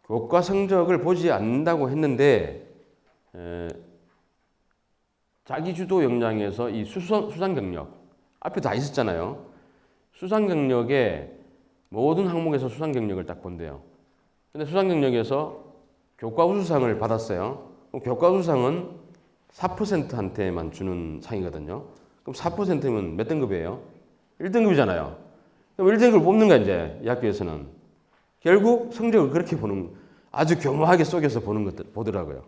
Speaker 1: 교과 성적을 보지 않는다고 했는데 자기주도 역량에서 이 수상 경력 앞에 다 있었잖아요. 수상 경력에 모든 항목에서 수상 경력을 딱 본대요. 근데 수상 경력에서 교과 우수상을 받았어요. 그럼 교과 우수상은 4%한테만 주는 상이거든요. 그럼 4%면 몇 등급이에요? 1등급이잖아요. 그럼 1등급을 뽑는 거야, 이제 이 학교에서는. 결국 성적을 그렇게 보는, 아주 교묘하게 속여서 보더라고요.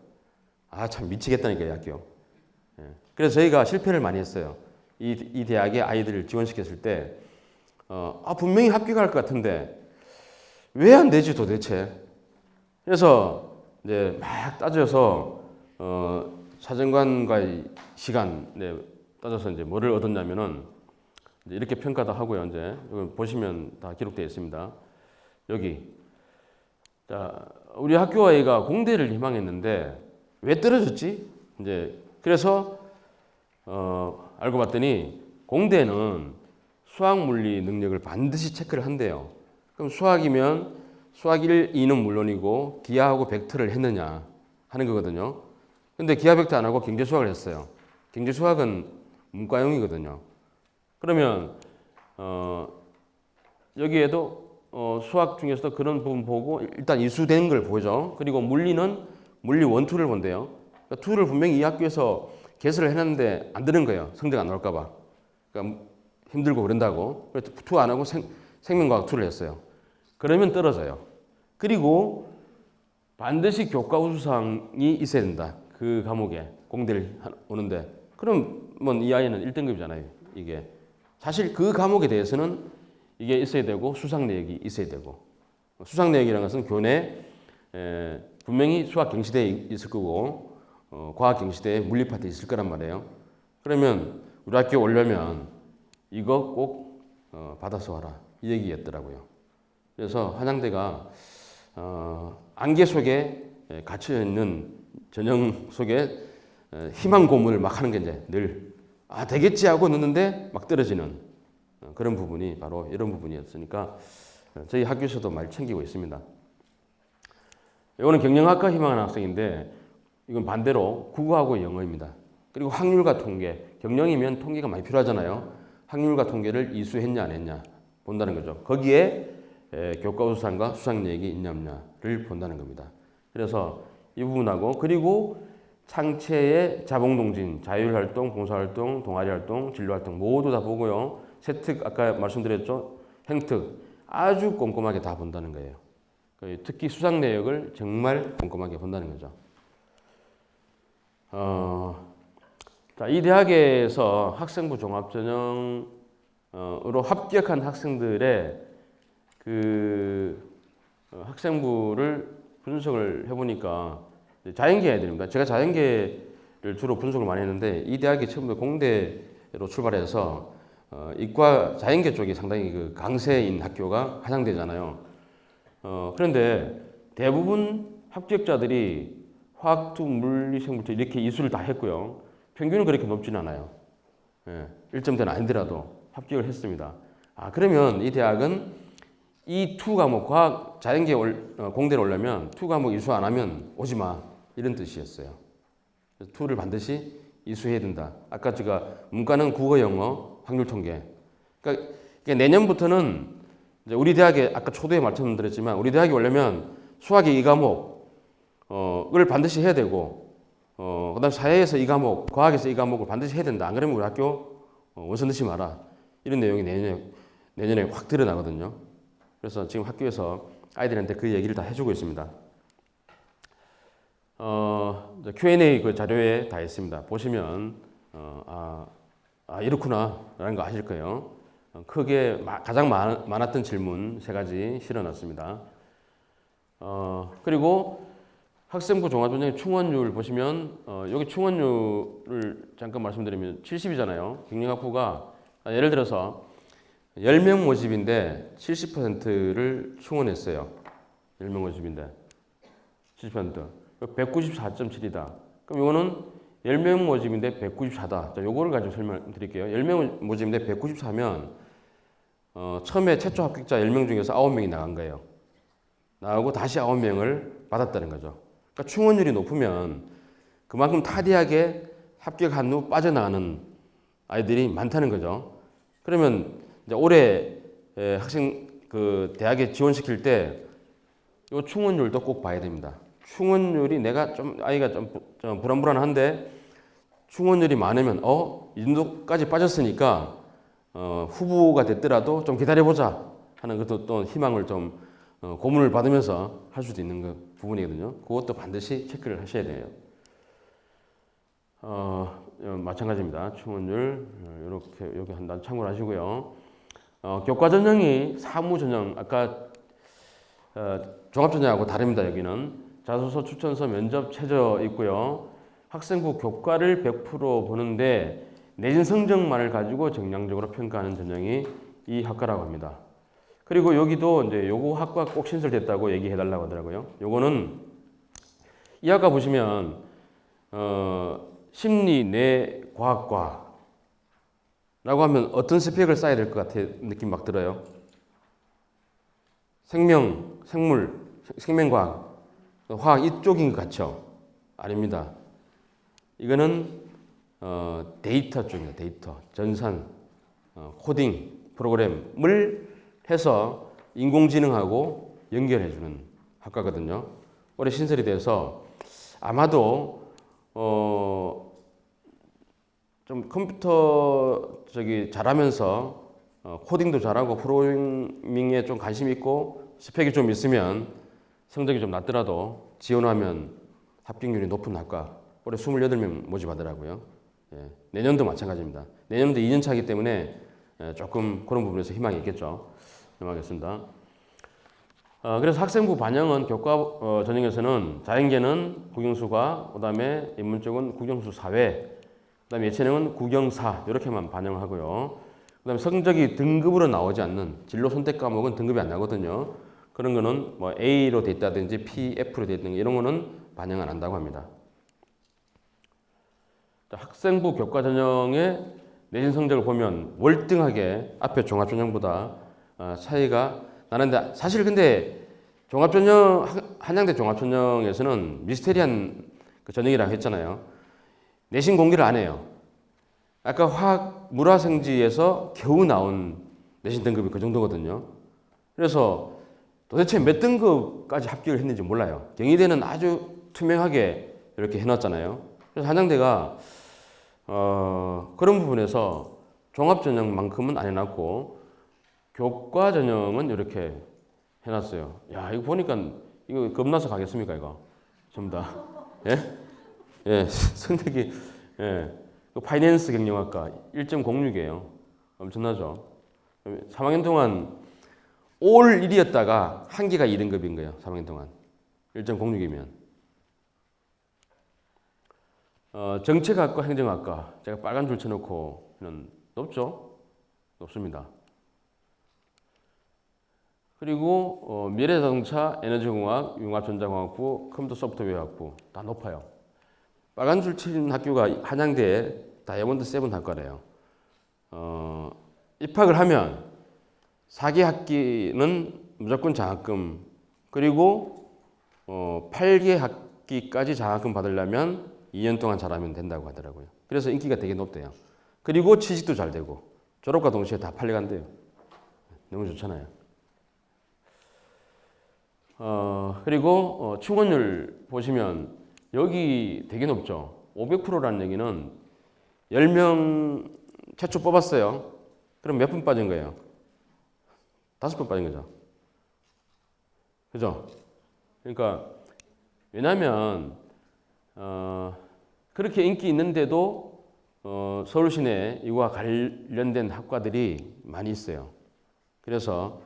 Speaker 1: 아, 참 미치겠다니까, 이 학교. 그래서 저희가 실패를 많이 했어요. 이 대학에 아이들을 지원시켰을 때, 분명히 합격할 것 같은데, 왜 안 되지 도대체? 그래서 이제 막 따져서, 사정관과의 시간, 따져서 이제 뭐를 얻었냐면은, 이제 이렇게 평가도 하고요, 이제. 보시면 다 기록되어 있습니다. 여기. 자, 우리 학교 아이가 공대를 희망했는데, 왜 떨어졌지? 이제, 그래서, 알고 봤더니, 공대는 수학 물리 능력을 반드시 체크를 한대요. 그럼 수학이면 수학 1, 2는 물론이고 기하하고 벡터를 했느냐 하는 거거든요. 근데 기하 벡터 안 하고 경제 수학을 했어요. 경제 수학은 문과형이거든요. 그러면 여기에도 수학 중에서도 그런 부분 보고 일단 이수된 걸 보죠. 그리고 물리는 물리 원투를 본대요. 그러니까 투를 분명히 이 학교에서 개설을 해놨는데 안 되는 거예요. 성적 안 나올까 봐. 그러니까 힘들고 그런다고. 그래서 투 안 하고 생명과학 투를 했어요. 그러면 떨어져요. 그리고 반드시 교과 우수상이 있어야 된다. 그 과목에 공대를 오는데 그럼 뭐 이 아이는 1등급이잖아요. 이게 사실 그 과목에 대해서는 이게 있어야 되고 수상 내역이 있어야 되고 수상 내역이라는 것은 교내 분명히 수학 경시대에 있을 거고 과학 경시대에 물리 파트에 있을 거란 말이에요. 그러면 우리 학교에 오려면 이거 꼭 받아서 와라 이 얘기였더라고요. 그래서 한양대가 안개 속에 갇혀 있는 전형 속에 희망 고문을 막 하는 게 이제 늘 되겠지 하고 넣는데 막 떨어지는 그런 부분이 바로 이런 부분이었으니까 저희 학교에서도 많이 챙기고 있습니다. 이거는 경영학과 희망하는 학생인데 이건 반대로 국어하고 영어입니다. 그리고 확률과 통계, 경영이면 통계가 많이 필요하잖아요. 확률과 통계를 이수했냐 안 했냐 본다는 거죠. 거기에 교과 우수상과 수상 내역이 있냐 없냐를 본다는 겁니다. 그래서 이 부분하고 그리고 창체의 자봉동진, 자율활동, 봉사활동, 동아리활동, 진로활동 모두 다 보고요. 세특 아까 말씀드렸죠. 행특 아주 꼼꼼하게 다 본다는 거예요. 특히 수상 내역을 정말 꼼꼼하게 본다는 거죠. 자, 이 대학에서 학생부 종합전형으로 합격한 학생들의 그 학생부를 분석을 해보니까 자연계 애들입니다. 제가 자연계를 주로 분석을 많이 했는데 이 대학이 처음부터 공대로 출발해서 이과 자연계 쪽이 상당히 그 강세인 학교가 한양대잖아요. 그런데 대부분 합격자들이 화학투, 물리, 생물투 이렇게 이수를 다 했고요. 평균은 그렇게 높지는 않아요. 1점대는 아니더라도 합격을 했습니다. 그러면 이 대학은 이 투 과목, 과학, 자연계 공대로 오려면 투 과목 이수 안 하면 오지 마. 이런 뜻이었어요. 투를 반드시 이수해야 된다. 아까 제가 문과는 국어, 영어, 확률 통계. 그러니까 내년부터는 이제 우리 대학에 아까 초도에 말씀드렸지만 우리 대학에 오려면 수학의 이 과목을 반드시 해야 되고 그다음 사회에서 이 과목, 과학에서 이 과목을 반드시 해야 된다. 안 그러면 우리 학교 원서 넣지 마라. 이런 내용이 내년에 확 드러나거든요. 그래서 지금 학교에서 아이들한테 그 얘기를 다 해주고 있습니다. Q&A 그 자료에 다 있습니다. 보시면 이렇구나라는 거 아실 거예요. 크게 가장 많았던 질문 3가지 실어놨습니다. 그리고 학생부 종합전형 충원율 보시면 여기 충원율을 잠깐 말씀드리면 70이잖아요. 경영학부가 예를 들어서 10명 모집인데 70%를 충원했어요. 10명 모집인데 70%. 194.7이다. 그럼 이거는 10명 모집인데 194다. 자, 요거를 가지고 설명드릴게요. 10명 모집인데 194면 처음에 최초 합격자 10명 중에서 9명이 나간 거예요. 나오고 다시 9명을 받았다는 거죠. 그러니까 충원율이 높으면 그만큼 타디하게 합격한 후 빠져나가는 아이들이 많다는 거죠. 그러면 이제 올해 학생 그 대학에 지원시킬 때 이 충원율도 꼭 봐야 됩니다. 충원율이 내가 좀 아이가 좀 불안불안한데 충원율이 많으면 이 정도까지 빠졌으니까 후보가 됐더라도 좀 기다려보자 하는 것도 또 희망을 좀 고문을 받으면서 할 수도 있는 그 부분이거든요. 그것도 반드시 체크를 하셔야 돼요. 마찬가지입니다. 충원율 이렇게 여기 한단 참고를 하시고요. 교과 전형이 사무 전형 아까 종합 전형하고 다릅니다. 여기는 자소서, 추천서, 면접, 최저 있고요. 학생부 교과를 100% 보는데 내신 성적만을 가지고 정량적으로 평가하는 전형이 이 학과라고 합니다. 그리고 여기도 이제 요거 학과 꼭 신설됐다고 얘기해 달라고 하더라고요. 요거는 이 학과 보시면 심리, 뇌, 과학과라고 하면 어떤 스펙을 쌓아야 될 것 같아 느낌 막 들어요. 생명, 생물, 생명과학, 화학 이쪽인 것 같죠? 아닙니다. 이거는 데이터 쪽입니다. 데이터, 전산, 코딩 프로그램을 해서 인공지능하고 연결해주는 학과거든요. 올해 신설이 돼서 아마도 좀 컴퓨터 잘하면서 코딩도 잘하고 프로그래밍에 좀 관심 있고 스펙이 좀 있으면 성적이 좀 낮더라도 지원하면 합격률이 높은 학과 올해 28명 모집하더라고요. 예, 내년도 마찬가지입니다. 내년도 2년 차이기 때문에 조금 그런 부분에서 희망이 있겠죠. 넘어가겠습니다. 그래서 학생부 반영은 교과 전형에서는 자연계는 국영수과, 그다음에 인문 쪽은 국영수 사회, 그다음에 예체능은 국영사 이렇게만 반영하고요. 그다음에 성적이 등급으로 나오지 않는 진로 선택 과목은 등급이 안 나거든요. 그런 거는 뭐 A로 돼 있다든지 PF로 돼 있는 이런 거는 반영 안 한다고 합니다. 학생부 교과 전형의 내신 성적을 보면 월등하게 앞에 종합전형보다 차이가 나는데 사실 근데 종합전형 한양대 종합전형에서는 미스테리한 그 전형이라고 했잖아요. 내신 공개를 안 해요. 아까 화학 물화생지에서 겨우 나온 내신 등급이 그 정도거든요. 그래서 도대체 몇 등급까지 합격을 했는지 몰라요. 경희대는 아주 투명하게 이렇게 해놨잖아요. 그래서 한양대가 그런 부분에서 종합전형만큼은 안 해놨고 교과 전형은 이렇게 해놨어요. 야, 이거 보니까 이거 겁나서 가겠습니까, 이거? 전부 다. 예? 예, 성적이, 예. 파이낸스 경영학과 1.06이에요. 엄청나죠? 3학년 동안 올 1이었다가 한 개가 2등급인 거예요. 3학년 동안. 1.06이면. 정책학과, 행정학과. 제가 빨간 줄 쳐놓고는 높죠? 높습니다. 그리고 미래자동차, 에너지공학, 융합전자공학부, 컴퓨터 소프트웨어학부 다 높아요. 빨간 줄 친 학교가 한양대 다이아몬드 7 학과래요. 입학을 하면 4개 학기는 무조건 장학금, 그리고 8개 학기까지 장학금 받으려면 2년 동안 잘하면 된다고 하더라고요. 그래서 인기가 되게 높대요. 그리고 취직도 잘 되고 졸업과 동시에 다 팔려간대요. 너무 좋잖아요. 그리고 충원율 보시면 여기 되게 높죠. 500%라는 얘기는 10명 최초 뽑았어요. 그럼 몇 분 빠진 거예요? 5분 빠진 거죠. 그죠? 그러니까 왜냐하면 그렇게 인기 있는데도 서울 시내에 이와 관련된 학과들이 많이 있어요. 그래서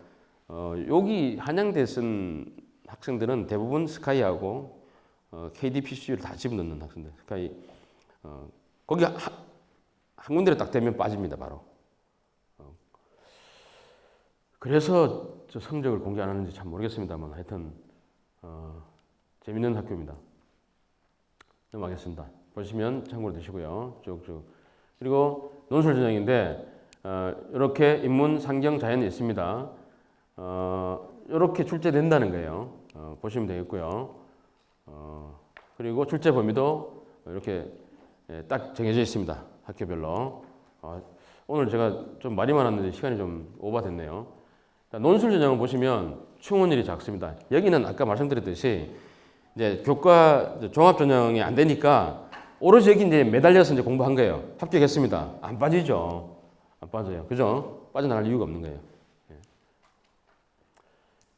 Speaker 1: 여기 한양대 쓴 학생들은 대부분 스카이하고 KDPCU를 다 집어넣는 학생들. 스카이 거기 한 군데를 딱 되면 빠집니다, 바로. 그래서 저 성적을 공개 안 하는지 참 모르겠습니다만 하여튼 재밌는 학교입니다. 넘어가겠습니다. 보시면 참고로 드시고요. 쭉쭉. 그리고 논술 전형인데 이렇게 인문, 상경, 자연이 있습니다. 이렇게 출제된다는 거예요. 보시면 되겠고요. 그리고 출제 범위도 이렇게 딱 정해져 있습니다. 학교별로. 오늘 제가 좀 말이 많았는데 시간이 좀 오버됐네요. 논술 전형을 보시면 충원율이 작습니다. 여기는 아까 말씀드렸듯이 이제 교과 종합 전형이 안 되니까 오로지 여기 이제 매달려서 이제 공부한 거예요. 합격했습니다. 안 빠지죠. 안 빠져요. 그죠? 빠져나갈 이유가 없는 거예요.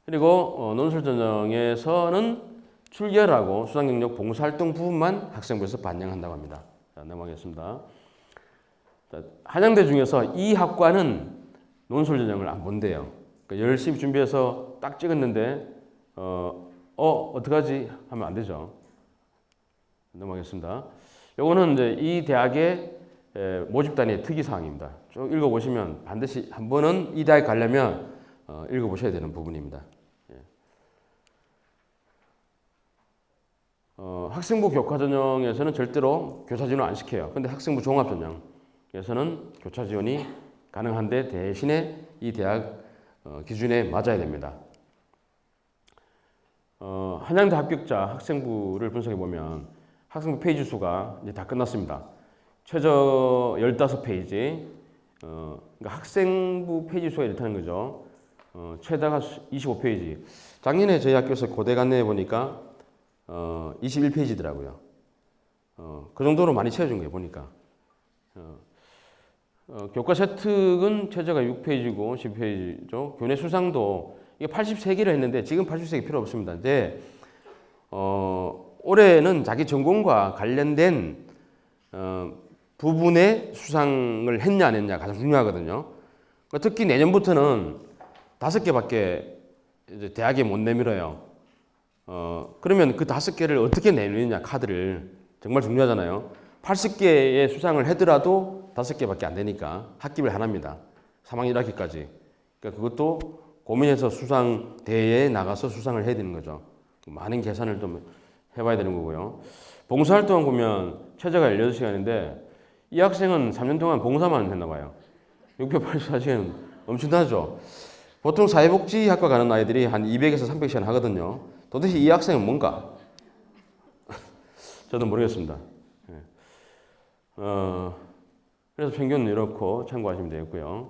Speaker 1: 그리고 논술 전형에서는 출결하고 수상경력 봉사활동 부분만 학생부에서 반영한다고 합니다. 자, 넘어가겠습니다. 자, 한양대 중에서 이 학과는 논술 전형을 안 본대요. 그러니까 열심히 준비해서 딱 찍었는데 어떡하지 하면 안 되죠. 넘어가겠습니다. 요거는 이제 이 대학의 모집단의 특이사항입니다. 쭉 읽어보시면 반드시 한 번은 이 대학에 가려면 읽어보셔야 되는 부분입니다. 학생부 교과 전형에서는 절대로 교차 지원을 안 시켜요. 근데 학생부 종합 전형에서는 교차 지원이 가능한데 대신에 이 대학 기준에 맞아야 됩니다. 한양대 합격자 학생부를 분석해 보면 학생부 페이지 수가 이제 다 끝났습니다. 최저 15페이지, 그러니까 학생부 페이지 수가 이렇다는 거죠. 최다가 25페이지. 작년에 저희 학교에서 고대 간내해 보니까 21페이지더라고요. 그 정도로 많이 채워준 거예요, 보니까. 교과 세특은 최저가 6페이지고 10페이지죠. 교내 수상도 이게 83개를 했는데 지금 83개 필요 없습니다. 근데 올해는 자기 전공과 관련된 부분의 수상을 했냐 안 했냐 가장 중요하거든요. 특히 내년부터는 5개밖에 이제 대학에 못 내밀어요. 그러면 그 5개를 어떻게 내느냐 카드를 정말 중요하잖아요. 80개의 수상을 하더라도 5개밖에 안 되니까 학기별 하나입니다. 3학년 1학기까지. 그러니까 그것도 고민해서 수상 대회에 나가서 수상을 해야 되는 거죠. 많은 계산을 좀 해봐야 되는 거고요. 봉사활동 보면 최저가 18시간인데 이 학생은 3년 동안 봉사만 했나 봐요. 684시간 엄청나죠. 보통 사회복지학과 가는 아이들이 한 200에서 300시간 하거든요. 도대체 이 학생은 뭔가? 저도 모르겠습니다. 그래서 평균은 이렇고 참고하시면 되겠고요.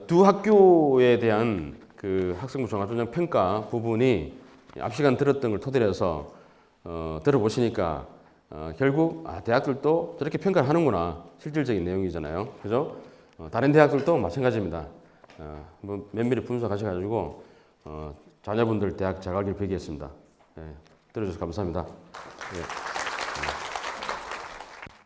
Speaker 1: 두 학교에 대한 그 학생부 종합전형 평가 부분이 앞 시간 들었던 걸 토대로 해서 들어보시니까 결국 대학들도 저렇게 평가를 하는구나 실질적인 내용이잖아요. 그죠? 다른 대학들도 마찬가지입니다. 뭐 면밀히 분석하셔가지고 자녀분들 대학 잘 가길 빌겠습니다. 들어주셔서 감사합니다.